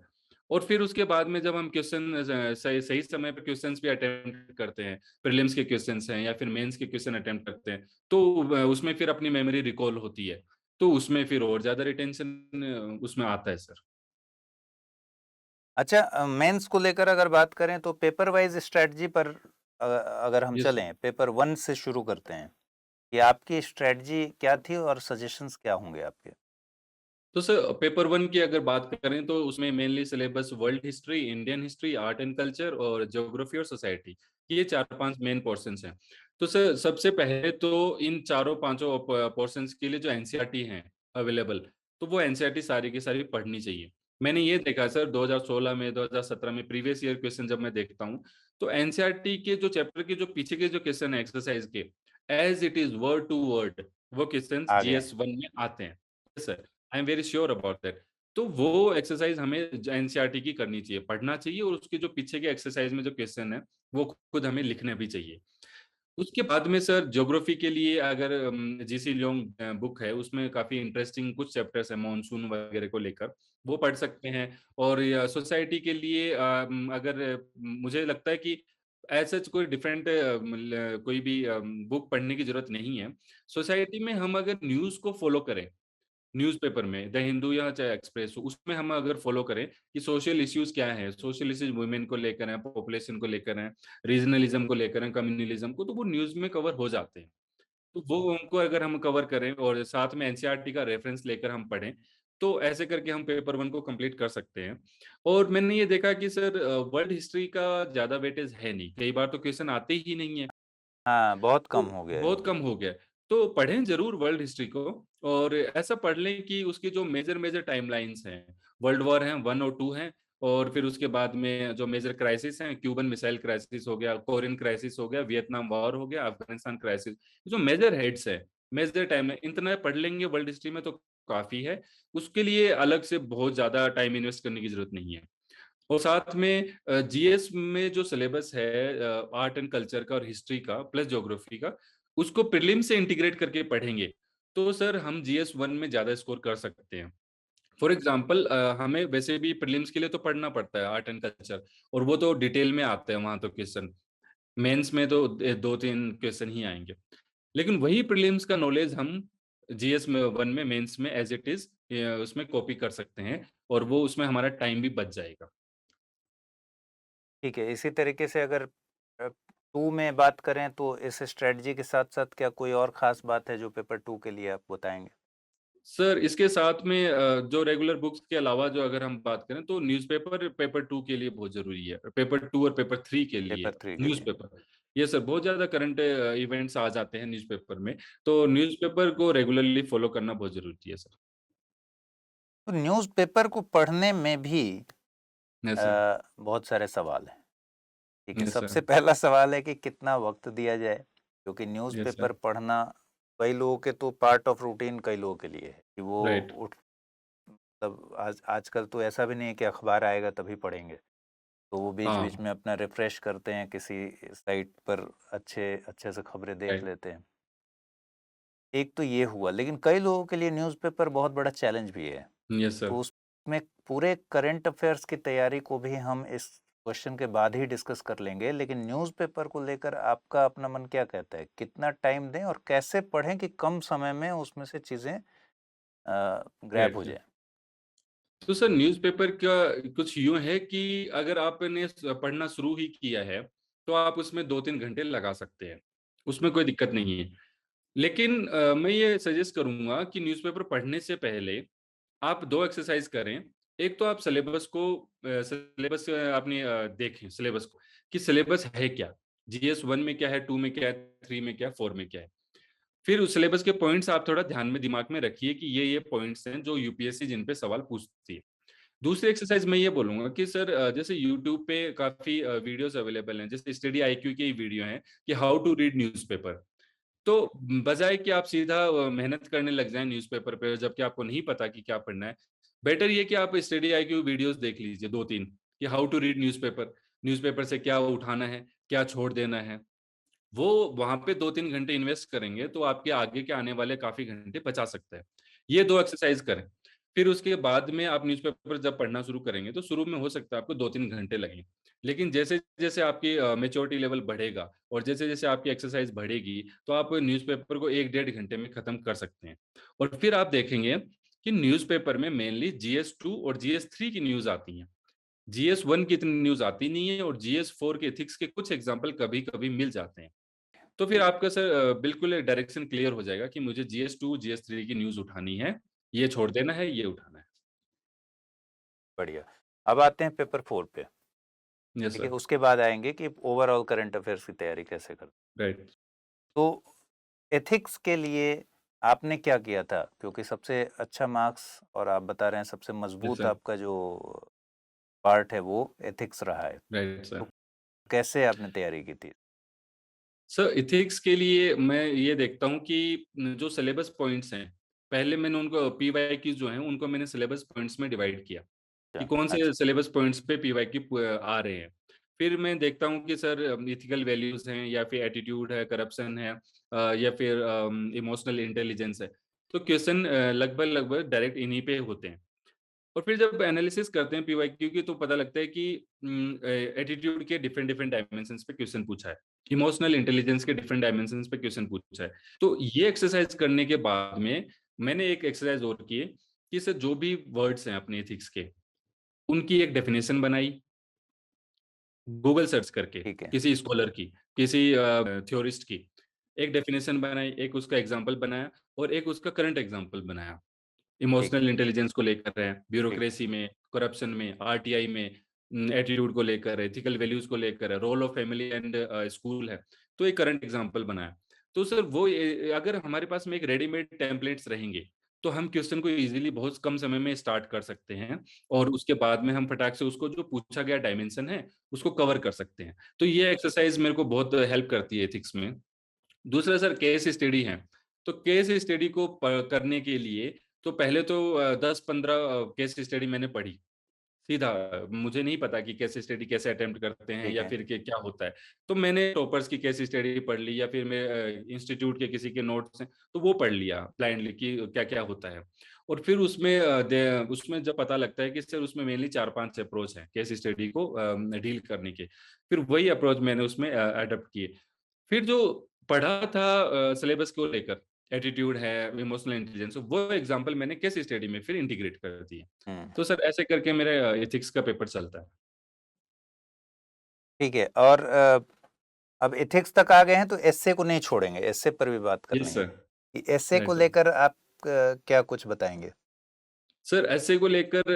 और फिर उसके बाद में जब हम क्वेश्चन सही सही समय पे क्वेश्चन्स भी अटेम्प्ट करते हैं, प्रीलिम्स के क्वेश्चन्स हैं या फिर मेंस के क्वेश्चन अटेम्प्ट करते हैं, तो उसमें फिर अपनी मेमोरी रिकॉल होती है। तो उसमें फिर और ज़्यादा रिटेंशन उसमें आता है सर। अच्छा, मेंस को लेकर अगर बात करें तो पेपर वाइज़ स्ट्रैटेजी पर अगर हम यस। चलें, पेपर 1 से शुरू करते हैं, कि आपकी स्ट्रैटेजी क्या थी और सजेशंस क्या होंगे आपके? तो सर पेपर 1 की अगर बात करें तो उसमें mainly syllabus world history, Indian history, art and culture और ज्योग्राफी और सोसाइटी, ये 4-5 मेन पोर्शंस हैं। तो सर सबसे पहले तो इन चारों पाँचों पोर्शंस के लिए जो एनसीईआरटी हैं अवेलेबल, तो वो एनसीईआरटी सारी की सारी पढ़नी चाहिए। मैंने ये देखा सर 2016 में, 2017 में प्रीवियस ईयर क्वेश्चन जब मैं देखता हूँ, तो एनसीईआरटी के जो चैप्टर के जो पीछे के जो क्वेश्चन है एक्सरसाइज के, as it is word to word वो क्वेश्चंस आ गए हैं। जीएस 1 में आते हैं। Yes sir. I am very sure about that. तो वो एक्सरसाइज हमें एनसीईआरटी की करनी चाहिए, पढ़ना चाहिए और उसके जो पीछे के एक्सरसाइज में जो क्वेश्चन है, वो खुद हमें लिखने भी चाहिए। उसके बाद में सर ज्योग्राफी के लिए अगर जीसी ल्योंग बुक है, उसमें काफ़ी इंटरेस्टिंग कुछ चैप्टर्स हैं मॉनसून वगैरह को लेकर, वो पढ़ सकते हैं। और या सोसाइटी के लिए अगर मुझे लगता है कि एज़ सच कोई डिफरेंट कोई भी बुक पढ़ने की ज़रूरत नहीं है। सोसाइटी में हम अगर न्यूज़ को फ़ॉलो करें, न्यूज़पेपर में, द हिंदू या चाहे एक्सप्रेस हो, उसमें हम अगर फ़ॉलो करें कि सोशल इश्यूज़ क्या हैं, सोशल इश्यूज़ वुमेन को लेकर हैं, पॉपुलेशन को लेकर हैं, रीजनलिज़्म को लेकर हैं, कम्युनलिज़्म को, तो वो न्यूज़ में कवर हो जाते हैं। तो वो उनको अगर हम कवर करें और साथ में एनसीईआरटी का रेफरेंस लेकर हम पढ़ें, तो ऐसे करके हम पेपर 1 को कंप्लीट कर सकते हैं। और मैंने ये देखा कि सर वर्ल्ड हिस्ट्री का ज़्यादा वेटेज है नहीं, कई बार तो क्वेश्चन आते ही नहीं है। हाँ, बहुत तो कम हो गया है। बहुत कम हो गया है। तो पढ़ें ज़रूर वर्ल्ड हिस्ट्री को और ऐसा पढ़ लें कि उसकी जो मेजर टाइमलाइन्स हैं, वर्ल्ड वॉर हैं 1 और 2 हैं और फिर उसके बाद में जो मेजर क्राइसिस हैं, क्यूबन मिसाइल क्राइसिस हो गया, कोरियन क्राइसिस हो गया, वियतनाम वॉर हो गया, अफगानिस्तान क्राइसिस, जो मेजर हेड्स हैं, मेजर टाइम है, इतना पढ़ लेंगे वर्ल्ड हिस्ट्री में तो काफ़ी है। उसके लिए अलग से बहुत ज़्यादा टाइम इन्वेस्ट करने की ज़रूरत नहीं है। और साथ में जीएस में जो सिलेबस है आर्ट एंड कल्चर का और हिस्ट्री का प्लस ज्योग्राफी का, उसको प्रीलिम से इंटीग्रेट करके पढ़ेंगे, तो सर हम जीएस 1 में ज़्यादा स्कोर कर सकते हैं। फॉर एग्ज़ाम्पल हमें वैसे भी प्रीलिम्स के लिए तो पढ़ना पड़ता है आर्ट एंड कल्चर और वो तो डिटेल में आते हैं वहाँ तो क्वेश्चन। मेंस में तो 2-3 क्वेश्चन ही आएँगे। लेकिन वही प्रीलिम्स का नॉलेज हम जीएस में 1 में मेंस में एज़ इट इज़ उसमें कॉपी कर सकते हैं और वो उसमें हमारा टाइम भी बच जाएगा। ठीक है, इसी तरीके से अगर 2 में बात करें तो इस स्ट्रेटजी के साथ-साथ क्या कोई और ख़ास बात है जो पेपर 2 के लिए आप बताएँगे? सर, इसके साथ में जो रेगुलर बुक्स के अलावा जो अगर हम बात करें तो न्यूज़पेपर पेपर 2 के लिए बहुत ज़रूरी है। पेपर 2 और पेपर 3 के लिए पेपर 3 के लिए। न्यूज़पेपर। ये सर बहुत ज़्यादा करंट इवेंट्स आ जाते हैं न्यूज़पेपर में, तो न्यूज़पेपर को रेगुलरली फ़ॉलो करना बहुत ज़रूरी है सर। तो न्यूज़पेपर को पढ़ने में भी यस सर। बहुत सारे सवाल हैं। ठीक है, यस सबसे सर। पहला सवाल है कि कितना वक़्त दिया जाए? क्योंकि यस न्यूज़पेपर सर। पढ़ना कई लोगों के तो पार्ट ऑफ रूटीन कई लोगों के लिए है कि वो राइट। उठ मतलब आजकल तो ऐसा भी नहीं है कि अखबार आएगा तभी पढ़ेंगे। तो वो बीच-बीच हाँ, में अपना रिफ्रेश करते हैं किसी साइट पर अच्छे अच्छे से खबरें देख राइट। लेते हैं। एक तो ये हुआ, लेकिन कई लोगों के लिए न्यूज़पेपर बहुत बड़ा चैलेंज भी है। यस तो सर। उसमें पूरे करंट अफ़ेयर्स की तैयारी को भी हम इस क्वेश्चन के बाद ही डिस्कस कर लेंगे, लेकिन न्यूज़पेपर को लेकर आपका अपना मन क्या कहता है? कितना टाइम दें और कैसे पढ़ें कि कम समय में उसमें से चीज़ें ग्रैब राइट हो सर। जाएँ? तो सर न्यूज़पेपर का कुछ यूँ है कि अगर आपने पढ़ना शुरू ही किया है, तो आप उसमें 2-3 घंटे लगा सकते हैं। उसमें कोई दिक्कत नहीं है। लेकिन मैं ये सजेस्ट करूँगा कि न्यूज़पेपर पढ़ने से पहले आप 2 एक्सरसाइज़ करें। एक तो आप सिलेबस अपनी देखें सिलेबस को कि सिलेबस है क्या? जीएस 1 में क्या है, 2 में क्या है, 3 में क्या है, 4 में क्या है? फिर उस सिलेबस के पॉइंट्स आप थोड़ा ध्यान में दिमाग में रखिए कि ये पॉइंट्स हैं जो यूपीएससी जिन पे सवाल पूछती है। दूसरी एक्सरसाइज़ मैं ये बोलूँगा कि सर जैसे यूट्यूब पे काफ़ी वीडियोज़ अवेलेबल हैं, जैसे स्टडी आईक्यू की वीडियो हैं कि हाउ टू रीड न्यूज़पेपर। तो बजाए कि आप सीधा मेहनत करने लग जाएँ न्यूज़पेपर पे जबकि आपको नहीं पता कि क्या पढ़ना है, बेटर ये कि आप स्टडी आईक्यू वीडियोज़ देख लीजिए 2-3 कि how to read newspaper, newspaper से क्या उठाना है, क्या छोड़ देना है। वो वहाँ पे 2-3 घंटे इन्वेस्ट करेंगे तो आपके आगे के आने वाले काफ़ी घंटे बचा सकता है। ये 2 एक्सरसाइज़ करें। फिर उसके बाद में आप न्यूज़पेपर जब पढ़ना शुरू करेंगे तो शुरू में हो सकता है आपको 2-3 घंटे लगें। लेकिन जैसे-जैसे आपकी मैच्योरिटी लेवल बढ़ेगा और जैसे-जैसे आपकी एक्सरसाइज़ बढ़ेगी, तो आप न्यूज़पेपर को 1 डेढ़ घंटे में खत्म कर सकते हैं। और फिर आप देखेंगे कि न्यूज़पेपर में मेनली जीएस 2 और जीएस 3 की न्यूज़ आती हैं। जीएस 1 की इतनी न्यूज़ आती नहीं है और जीएस 4 के एथिक्स के कुछ एग्ज़ाम्पल कभी-कभी मिल जाते हैं। तो फिर ठीक, आपका सर बिल्कुल डायरेक्शन क्लियर हो जाएगा कि मुझे जीएस 2, जीएस 3 की न्यूज़ उठानी है, ये छोड़ देना है, ये उठाना है। बढ़िया। अब आते हैं पेपर 4 पे, यस ठीक है? सर, उसके बाद आएँगे कि ओवरऑल करंट अफ़ेयर्स की तैयारी कैसे करें। राइट। तो एथिक्स के लिए आपने क्या किया था? क्योंकि सबसे अच्छा मार्क्स और आप बता रहे हैं सबसे यस मज़बूत सर, आपका जो पार्ट है वो एथिक्स रहा है। Right sir. तो कैसे आपने तैयारी की थी? सर एथिक्स के लिए मैं ये देखता हूँ कि जो सिलेबस पॉइंट्स हैं, पहले मैंने उनको पीवाईक्यूज़ जो हैं, उनको मैंने सिलेबस पॉइंट्स में डिवाइड किया। कि अच्छा, कौन से अच्छा, सिलेबस पॉइंट्स पे पीवाईक्यू आ रहे हैं। फिर मैं देखता हूँ कि सर एथिकल वैल्यूज़ हैं या फिर एटीट्यूड है, करप्शन है या फिर इमोशनल इंटेलिजेंस है। तो क्वेश्चन लगभग-लगभग डायरेक्ट इन्हीं पे होते हैं। और फिर जब एनालिसिस करते हैं पीवाईक्यू की, तो पता लगता है कि एटीट्यूड के डिफरेंट डिफरेंट डायमेंशंस पे क्वेश्चन पूछा है, इमोशनल इंटेलिजेंस के डिफरेंट डायमेंशंस पे क्वेश्चन पूछा है। तो ये एक्सरसाइज करने के बाद में मैंने एक एक्सरसाइज और की कि सर जो भी वर्ड्स हैं अपने एथिक्स के, उनकी एक डेफिनेशन बनाई गूगल सर्च करके, ठीक है, किसी स्कॉलर की, किसी थ्योरिस्ट की। एक डेफिनेशन बनाई, एक उसका एग्जांपल बनाया और एक उसका करंट एग्जांपल बनाया। ठीक है, इमोशनल इंटेलिजेंस को लेकर है, ठीक है, ब्यूरोक्रेसी में, करप्शन में, आरटीआई में, एटीट्यूड को लेकर है, एथिकल वैल्यूज को लेकर है, role of family and school है। तो एक करंट एग्जांपल बनाया। तो सर वो अगर हमारे पास में एक रेडीमेड टेम्पलेट्स रहेंगे, तो हम क्वेश्चन को इजीली बहुत कम समय में स्टार्ट कर सकते हैं और उसके बाद में हम फटाक से उसको जो पूछा गया डायमेंशन है, उसको कवर कर सकते हैं। तो ये एक्सरसाइज मेरे को बहुत हेल्प करती है एथिक्स में। दूसरा सर केस स्टडी है। तो केस स्टडी को करने के लिए तो पहले तो 10-15 केस स्टडी मैंने पढ़ी। सीधा मुझे नहीं पता कि केस स्टडी कैसे अटेम्प्ट करते हैं ठीक या है, फिर के क्या होता है। तो मैंने टॉपर्स की केस स्टडी पढ़ ली या फिर मैं इंस्टीट्यूट के किसी के नोट्स हैं, तो वो पढ़ लिया ब्लाइंडली कि क्या-क्या होता है। और फिर उसमें उसमें जब पता लगता है कि सर उसमें मेनली 4-5 अप्रोच हैं केस स्टडी को डील करने के। फिर वही अप्रोच मैंने उसमें एडॉप्ट किए। फिर जो पढ़ा था सिलेबस को लेकर, एटीट्यूड है, इमोशनल इंटेलिजेंस, वो एग्जांपल मैंने केस स्टडी में फिर इंटीग्रेट कर दिए। हुँ, तो सर ऐसे करके मेरे एथिक्स का पेपर चलता है। ठीक है। और अब एथिक्स तक आ गए हैं तो एस्से को नहीं छोड़ेंगे, एस्से पर भी बात करनी यस है। सर, कि एस्से को राइट सर। लेकर आप क्या कुछ बताएँगे? सर ऐसे को लेकर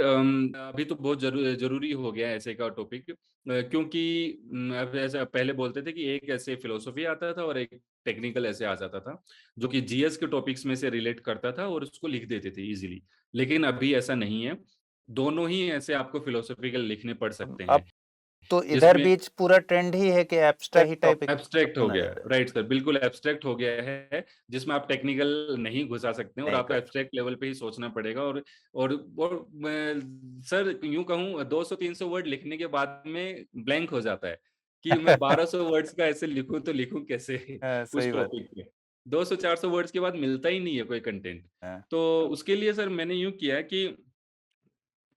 अभी तो बहुत ज़रूरी हो गया है ऐसे का टॉपिक, क्योंकि अब ऐसा पहले बोलते थे कि एक ऐसे फिलॉसफी आता था और एक टेक्निकल ऐसे आ जाता था, जो कि जीएस के टॉपिक्स में से रिलेट करता था और उसको लिख देते थे इज़िली। लेकिन अभी ऐसा नहीं है, दोनों ही ऐसे आपको फिलोसॉफिकल लिखने पड़ सकते अब हैं, तो इधर जिसमें बीच पूरा ट्रेंड ही है कि एब्स्ट्रैक्ट ही टाइप एब्स्ट्रैक्ट हो होना गया है, रहता है, राइट सर, बिल्कुल एब्स्ट्रैक्ट हो गया है, जिसमें आप टेक्निकल नहीं घुसा सकते हैं और नहीं आपको कर एब्स्ट्रैक्ट लेवल पे ही सोचना पड़ेगा और मैं सर यूँ कहूँ 200-300 वर्ड लिखने के बाद में ब्लैंक हो जाता है, कि मैं 1200 वर्ड्स का ऐसे लिखूँ तो लिखूँ कैसे उस सही बात है। टॉपिक पे? 200-400 वर्ड्स के बाद मिलता ही नहीं है कोई कंटेंट। हाँ, तो उसके लिए सर मैंने यूँ किया है कि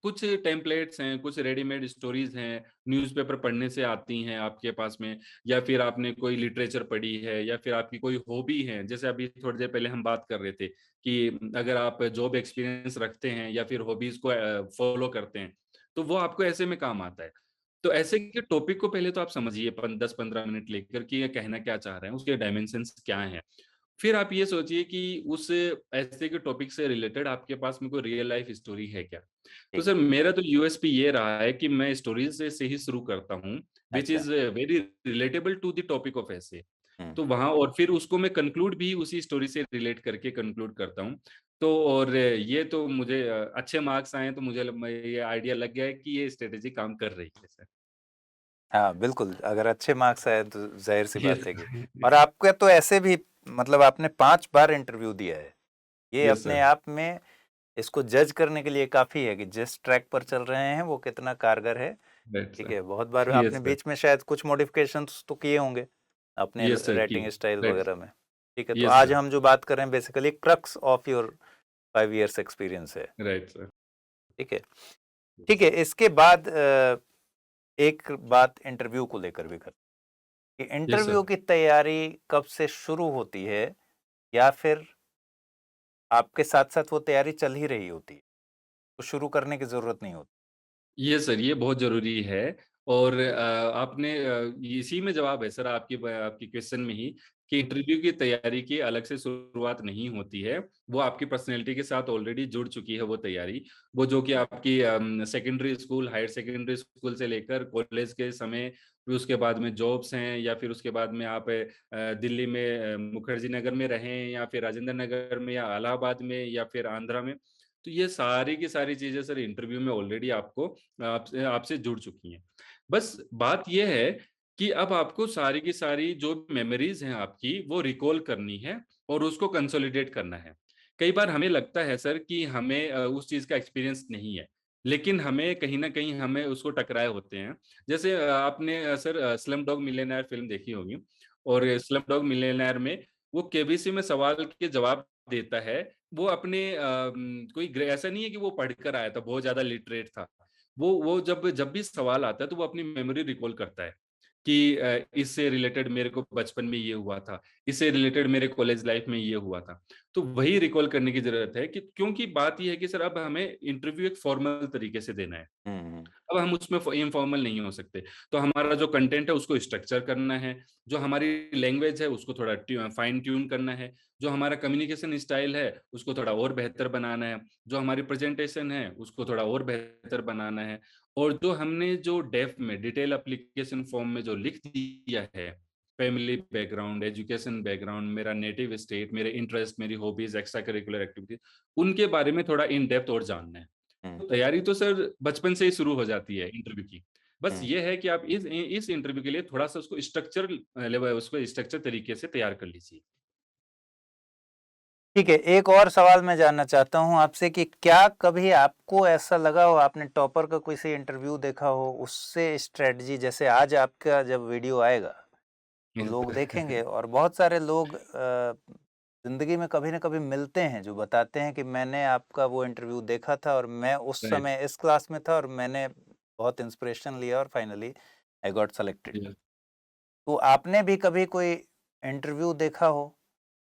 कुछ टेम्पलेट्स हैं, कुछ रेडीमेड स्टोरीज़ हैं, न्यूज़पेपर पढ़ने से आती हैं आपके पास में, या फिर आपने कोई लिटरेचर पढ़ी है या फिर आपकी कोई हॉबी है। जैसे अभी थोड़ी देर पहले हम बात कर रहे थे कि अगर आप जॉब एक्सपीरियंस रखते हैं या फिर हॉबीज़ को फ़ॉलो करते हैं, तो वो आपको ऐसे में काम आता है। तो ऐसे के टॉपिक को पहले तो आप समझिए 10-15 मिनट लेकर कि ये कहना क्या चाह रहे हैं, उसके डायमेंशंस क्या हैं। फिर आप ये सोचिए कि उस ऐसे के टॉपिक से रिलेटेड आपके पास में कोई रियल लाइफ स्टोरी है क्या? तो ठीक सर है। मेरा तो यूएसपी ये रहा है कि मैं स्टोरीज़ से ही शुरू करता हूँ, व्हिच अच्छा, is very relatable to the topic of essay. हुँ। तो वहाँ और फिर उसको मैं कंक्लूड भी उसी स्टोरी से रिलेट करके कंक्लूड करता हूँ। तो और ये तो मुझे अच्छे मार्क्स आए हैं, तो मुझे ये आइडिया लग गया है कि ये स्ट्रैटेजी काम कर रही है सर। हाँ, बिल्कुल, अगर अच्छे मार्क्स आए तो ज़ाहिर-सी यस बात है कि और आपका तो ऐसे भी मतलब आपने 5 बार इंटरव्यू दिया है। ये यस अपने सर, आप में इसको जज करने के लिए काफ़ी है कि जिस ट्रैक पर चल रहे हैं वो कितना कारगर है, राइट ठीक सर। है? बहुत बार आपने यस सर, बीच में शायद कुछ मॉडिफ़िकेशंस तो किए होंगे, अपने यस सर की राइटिंग स्टाइल राइट, वगैरह में, ठीक है? तो यस आज सर, हम जो बात कर रहे हैं basically crux of your 5 years experience है, राइट सर। ठीक है? ठीक है, इसके बाद एक बात इंटरव्यू को लेकर भी करते हैं कि यस इंटरव्यू सर। की तैयारी कब से शुरू होती है या फिर आपके साथ-साथ वो तैयारी चल ही रही होती है, तो शुरू करने की ज़रूरत नहीं होती? ये सर, ये बहुत ज़रूरी है और आपने इसी में जवाब है सर आपकी क्वेश्चन में ही कि इंटरव्यू की तैयारी की अलग से शुरुआत नहीं होती है। वो आपकी पर्सनैलिटी के साथ ऑलरेडी जुड़ चुकी है वो तैयारी। वो जो कि आपकी secondary school, higher secondary school से लेकर कॉलेज के समय, फिर उसके बाद में जॉब्स हैं या फिर उसके बाद में आप दिल्ली में मुखर्जी नगर में रहें या फिर राजेंद्र नगर में या इलाहाबाद में या फिर आंध्रा में। तो ये सारी की सारी चीज़ें सर इंटरव्यू में ऑलरेडी आपको आपसे आपसे जुड़ चुकी हैं। बस बात ये है कि अब आपको सारी की सारी जो मेमोरीज़ हैं आपकी, वो रिकॉल करनी है और उसको कंसोलिडेट करना है। कई बार हमें लगता है सर कि हमें उस चीज़ का एक्सपीरियंस नहीं है, लेकिन हमें कहीं न कहीं हमें उसको टकराए होते हैं। जैसे आपने sir slum dog millionaire film देखी होगी और स्लम डॉग मिलियनेयर में वो केबीसी में सवाल के जवाब देता है, वो अपने ऐसा नहीं है कि वो पढ़कर आया था, बहुत ज़्यादा लिटरेट था। वो जब जब भी सवाल आता है तो वो अपनी मेमोरी रिकॉल करता है कि इससे रिलेटेड मेरे को बचपन में ये हुआ था, इससे रिलेटेड मेरे कॉलेज लाइफ में ये हुआ था। तो वही रिकॉल करने की ज़रूरत है कि क्योंकि बात ये है कि सर अब हमें इंटरव्यू एक फॉर्मल तरीके से देना है। हुँ, अब हम उसमें इनफॉर्मल नहीं हो सकते। तो हमारा जो कंटेंट है उसको स्ट्रक्चर करना है, जो हमारी लैंग्वेज है उसको थोड़ा फाइन ट्यून करना है, जो हमारा कम्युनिकेशन स्टाइल है उसको थोड़ा और बेहतर बनाना है, जो हमारी प्रेजेंटेशन है उसको थोड़ा और बेहतर बनाना है और जो हमने जो डेप्थ में डिटेल एप्लीकेशन फॉर्म में जो लिख दिया है, फैमिली बैकग्राउंड, एजुकेशन बैकग्राउंड, मेरा नेटिव स्टेट, मेरे इंटरेस्ट, मेरी हॉबीज, एक्स्ट्रा करिकुलर एक्टिविटीज, उनके बारे में थोड़ा इन डेप्थ और जानना है। हुँ, तो तैयारी तो सर बचपन से ही शुरू हो जाती है इंटरव्यू की। बस हुँ। ये है कि आप इस इंटरव्यू के लिए थोड़ा-सा उसको उसको स्ट्रक्चर तरीके से तैयार कर लीजिए। ठीक है, एक और सवाल मैं जानना चाहता हूँ आपसे कि क्या कभी आपको ऐसा लगा हो, आपने टॉपर का किसी इंटरव्यू देखा हो, उससे स्ट्रैटेजी, जैसे आज आपका जब वीडियो आएगा, तो यस लोग देखेंगे सर। और बहुत सारे लोग ज़िंदगी में कभी न कभी मिलते हैं, जो बताते हैं कि मैंने आपका वो इंटरव्यू देखा था और मैं उस राइट, समय इस क्लास में था और मैंने बहुत इंस्पिरेशन लिया और फाइनली आई गॉट सेलेक्टेड। या तो आपने भी कभी कोई इंटरव्यू देखा हो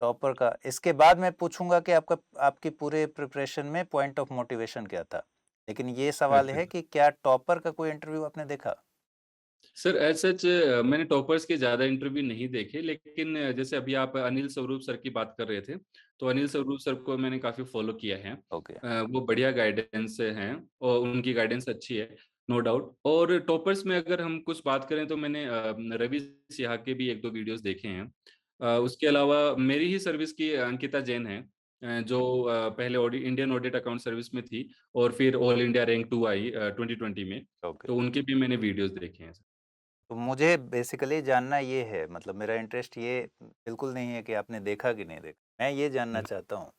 टॉपर का? इसके बाद मैं पूछूंगा कि आपकी पूरे प्रिपरेशन में पॉइंट ऑफ मोटिवेशन क्या था। लेकिन ये सवाल अच्छा। है कि क्या टॉपर का कोई इंटरव्यू आपने देखा? सर एज़ सच मैंने टॉपर्स के ज़्यादा इंटरव्यू नहीं देखे, लेकिन जैसे अभी आप अनिल स्वरूप सर की बात कर रहे थे, तो अनिल स्वरूप सर को मैंने काफ़ी फ़ॉलो किया है। ओके। वो बढ़िया गाइडेंस हैं और उनकी गाइडेंस अच्छी है, नो डाउट। और टॉपर्स में अगर हम कुछ बात करें तो मैंने रवि सिन्हा के भी 1-2 वीडियोज़ देखे हैं। उसके अलावा मेरी ही सर्विस की अंकिता जैन हैं, जो पहले इंडियन ऑडिट अकाउंट सर्विस में थी और फिर ऑल इंडिया रैंक 2 आई 2020 में, ओके। तो उनके भी मैंने वीडियोज़ देखे हैं। तो मुझे बेसिकली जानना ये है, मतलब मेरा इंटरेस्ट ये बिल्कुल नहीं है कि आपने देखा कि नहीं देखा। मैं ये जानना चाहता हूँ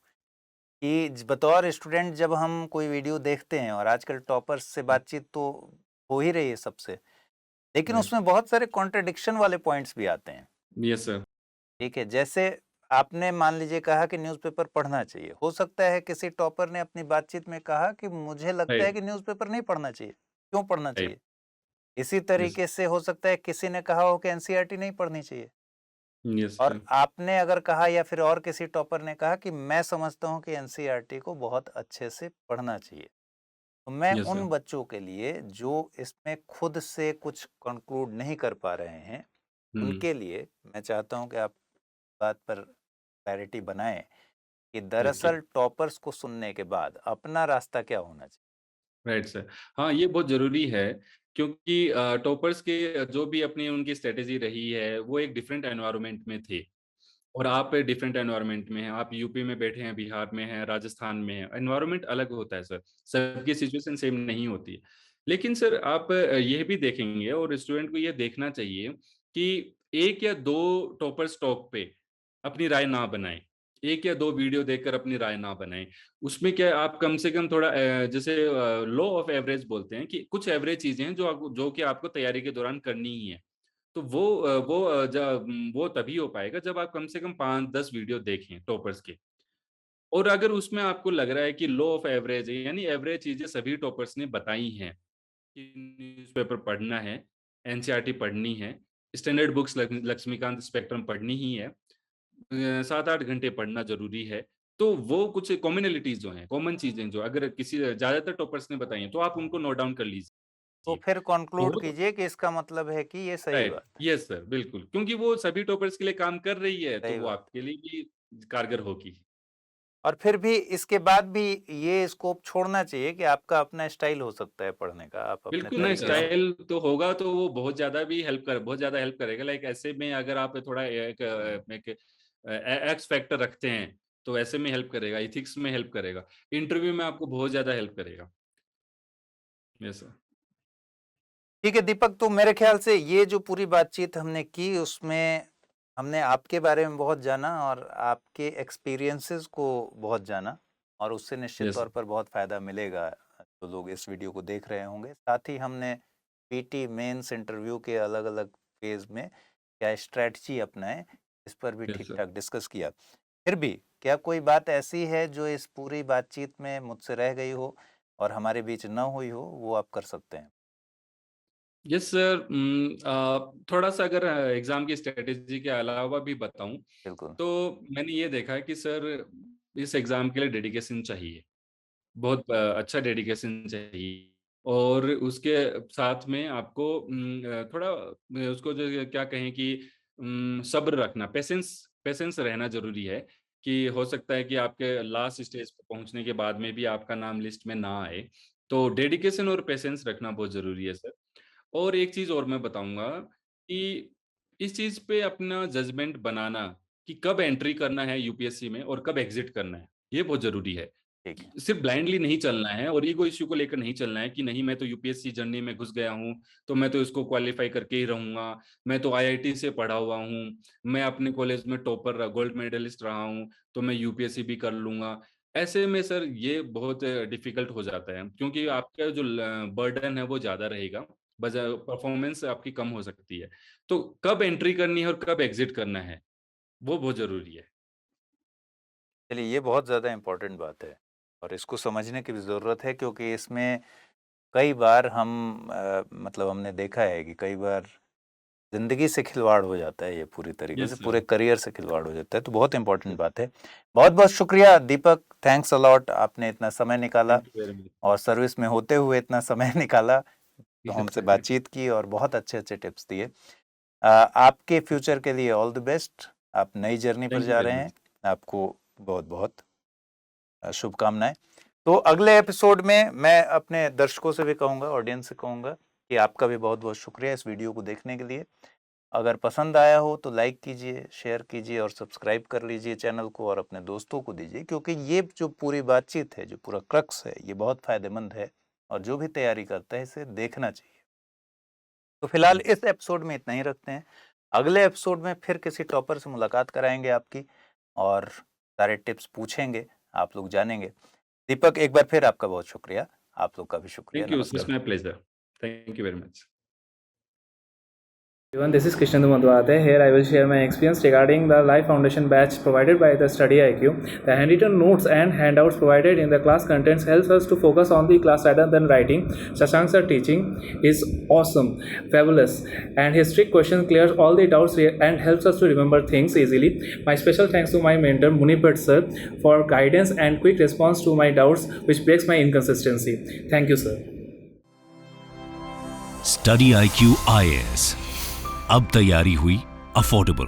कि बतौर स्टूडेंट जब हम कोई वीडियो देखते हैं, और आजकल टॉपर्स से बातचीत तो हो ही रही है सबसे, लेकिन राइट, उसमें बहुत सारे कॉन्ट्रडिक्शन वाले पॉइंट्स भी आते हैं। यस सर, ठीक है, जैसे आपने मान लीजिए कहा कि न्यूज़पेपर पढ़ना चाहिए। हो सकता है किसी टॉपर ने अपनी बातचीत में कहा कि मुझे लगता है राइट, कि न्यूज़पेपर नहीं पढ़ना चाहिए। क्यों पढ़ना राइट, चाहिए? इसी यस, तरीके से हो सकता है किसी ने कहा हो कि एनसीईआरटी नहीं पढ़नी चाहिए। यस और सर, आपने अगर कहा, या फिर और किसी टॉपर ने कहा कि मैं समझता हूँ कि एनसीईआरटी को बहुत अच्छे से पढ़ना चाहिए। तो मैं यस सर, उन बच्चों के लिए जो इसमें खुद से कुछ कंक्लूड नहीं कर पा रहे हैं, हुँ, उनके लिए मैं चाहता हूँ कि आप बात पर क्लैरिटी बनाएं कि ओके, दरअसल टॉपर्स को सुनने के बाद अपना रास्ता क्या होना चाहिए। Right sir. हाँ, ये बहुत ज़रूरी है क्योंकि टॉपर्स के जो भी अपनी उनकी स्ट्रैटेजी रही है, वो एक डिफरेंट एनवायरनमेंट में थे और आप डिफरेंट एनवायरनमेंट में हैं। आप यूपी में बैठे हैं, बिहार में हैं, राजस्थान में हैं, एनवायरनमेंट अलग होता है सर, सबकी सिचुएशन सेम नहीं होती है। लेकिन सर आप ये भी देखेंगे और स्टूडेंट को ये देखना चाहिए कि 1 या 2 टॉपर्स टॉक पे अपनी राय ना बनाएँ। 1 या 2 वीडियो देखकर अपनी राय ना बनाएँ। उसमें क्या है आप कम से कम थोड़ा जैसे लॉ ऑफ एवरेज बोलते हैं कि कुछ एवरेज चीज़ें हैं जो कि आपको तैयारी के दौरान करनी ही है। तो वो तभी हो पाएगा जब आप कम से कम 5-10 वीडियो देखें टॉपर्स के। और अगर उसमें आपको लग रहा है कि लॉ ऑफ एवरेज है यानी एवरेज चीज़ें सभी टॉपर्स ने बताई हैं कि न्यूज़पेपर पढ़ना है, एनसीईआरटी पढ़नी है, स्टैंडर्ड बुक्स लक्ष्मीकांत स्पेक्ट्रम पढ़नी ही है। 7-8 घंटे पढ़ना ज़रूरी है। तो वो कुछ कॉमनैलिटीज़ जो हैं, कॉमन चीज़ें जो अगर किसी ज़्यादातर टॉपर्स ने बताई हैं, तो आप उनको नोट डाउन कर तो लीजिए। फिर तो कंक्लूड हो कीजिए कि इसका मतलब है कि ये सही राइट, बात है। यस सर, बिल्कुल। क्योंकि वो सभी टॉपर्स के लिए काम कर रही है, तो सही वो बात। आपके लिए भी कारगर होगी। और फिर भी इसके बाद भी ये स्कोप छोड़ना चाहिए कि आपका अपना स्टाइल हो सकता है पढ़ने का, आप अपने बिल्कुल ना तरीके से। स्टाइल तो होगा तो वो बहुत ज़्यादा हेल्प करेगा। लाइक ऐसे में अगर आप थोड़ा एक्स फैक्टर रखते हैं, तो ऐसे में हेल्प करेगा, एथिक्स में हेल्प करेगा, इंटरव्यू में आपको बहुत ज़्यादा हेल्प करेगा। Yes sir. ठीक है दीपक, तो मेरे ख्याल से ये जो पूरी बातचीत हमने की, उसमें हमने आपके बारे में बहुत जाना और आपके एक्सपीरियंसेस को बहुत जाना, और उससे निश्चित यस तौर सर। पर बहुत फ़ायदा मिलेगा जो लोग इस वीडियो को देख रहे होंगे। साथ ही हमने पीटी मेंस इंटरव्यू के अलग अलग फेज़ में क्या स्ट्रैटेजी अपनाएं, इस पर भी Yes, ठीक sir. ठाक डिस्कस किया। फिर भी क्या कोई बात ऐसी है जो इस पूरी बातचीत में मुझसे रह गई हो और हमारे बीच न हुई हो, वो आप कर सकते हैं? यस सर, थोड़ा सा अगर एग्जाम की स्ट्रेटेजी के अलावा भी बताऊं बिल्कुल। तो मैंने ये देखा है कि सर इस एग्जाम के लिए डेडिकेशन चाहिए, बहुत अच्छा डेडिकेशन चाहिए। और उसके साथ में आपको थोड़ा उसको जो क्या कहें कि सब्र रखना, पेशेंस पेशेंस रहना ज़रूरी है कि हो सकता है कि आपके लास्ट स्टेज पे पहुँचने के बाद में भी आपका नाम लिस्ट में ना आए। तो डेडिकेशन और पेशेंस रखना बहुत ज़रूरी है सर। और एक चीज़ और मैं बताऊँगा कि इस चीज़ पे अपना जजमेंट बनाना कि कब एंट्री करना है यूपीएससी में और कब एग्ज़िट करना है, ये बहुत ज़रूरी है। ठीक है। सिर्फ ब्लाइंडली नहीं चलना है और ईगो इश्यू को लेकर नहीं चलना है कि नहीं मैं तो यूपीएससी जर्नी में घुस गया हूँ, तो मैं तो इसको क्वालीफाई करके ही रहूँगा, मैं तो आईआईटी से पढ़ा हुआ हूँ, मैं अपने कॉलेज में टॉपर गोल्ड मेडलिस्ट रहा हूँ, तो मैं यूपीएससी भी कर लूँगा। ऐसे में सर ये बहुत डिफ़िकल्ट हो जाता है क्योंकि आपका जो बर्डन है वो ज़्यादा रहेगा, परफॉर्मेंस आपकी कम हो सकती है। तो कब एंट्री करनी है और कब एग्ज़िट करना है, वो बहुत ज़रूरी है। चलिए, ये बहुत ज़्यादा इम्पोर्टेंट बात है और इसको समझने की भी ज़रूरत है, क्योंकि इसमें कई बार हम मतलब हमने देखा है कि कई बार ज़िंदगी से खिलवाड़ हो जाता है, ये पूरी तरीके से यस पूरे सर। करियर से खिलवाड़ हो जाता है। तो बहुत इम्पोर्टेंट बात है। बहुत-बहुत शुक्रिया दीपक, थैंक्स अ लॉट, आपने इतना समय निकाला थैंक यू वेरी मच। और सर्विस में होते हुए इतना समय निकाला, तो यस हमसे सर। बातचीत की और बहुत अच्छे-अच्छे टिप्स दिए। आपके फ्यूचर के लिए ऑल द बेस्ट। आप नई जर्नी पर थैंक यू जा वेरी रहे मच। हैं, आपको बहुत-बहुत शुभकामनाएँ। तो अगले एपिसोड में मैं अपने दर्शकों से भी कहूँगा, ऑडियंस से कहूँगा कि आपका भी बहुत-बहुत शुक्रिया इस वीडियो को देखने के लिए। अगर पसंद आया हो तो लाइक कीजिए, शेयर कीजिए और सब्सक्राइब कर लीजिए चैनल को और अपने दोस्तों को दीजिए, क्योंकि ये जो पूरी बातचीत है, जो पूरा क्रक्स है, ये बहुत फ़ायदेमंद है और जो भी तैयारी करता है इसे देखना चाहिए। तो फिलहाल इस एपिसोड में इतना ही रखते हैं। अगले एपिसोड में फिर किसी टॉपर से मुलाकात कराएंगे आपकी और सारे टिप्स पूछेंगे, आप लोग जानेंगे। दीपक, एक बार फिर आपका बहुत शुक्रिया। आप लोग का भी शुक्रिया। थैंक यू, नमस्कार। It's my pleasure. Thank you very much. Everyone, this is Krishnendu Madhwate. Here I will share my experience regarding the Life Foundation batch provided by the Study IQ. The handwritten notes and handouts provided in the class contents helps us to focus on the class rather than writing. Shashank sir teaching is awesome, fabulous, and his strict question clears all the doubts and helps us to remember things easily. My special thanks to my mentor Munipet sir for guidance and quick response to my doubts, which breaks my inconsistency. Thank you, sir. Study IQ IAS, अब तैयारी हुई affordable.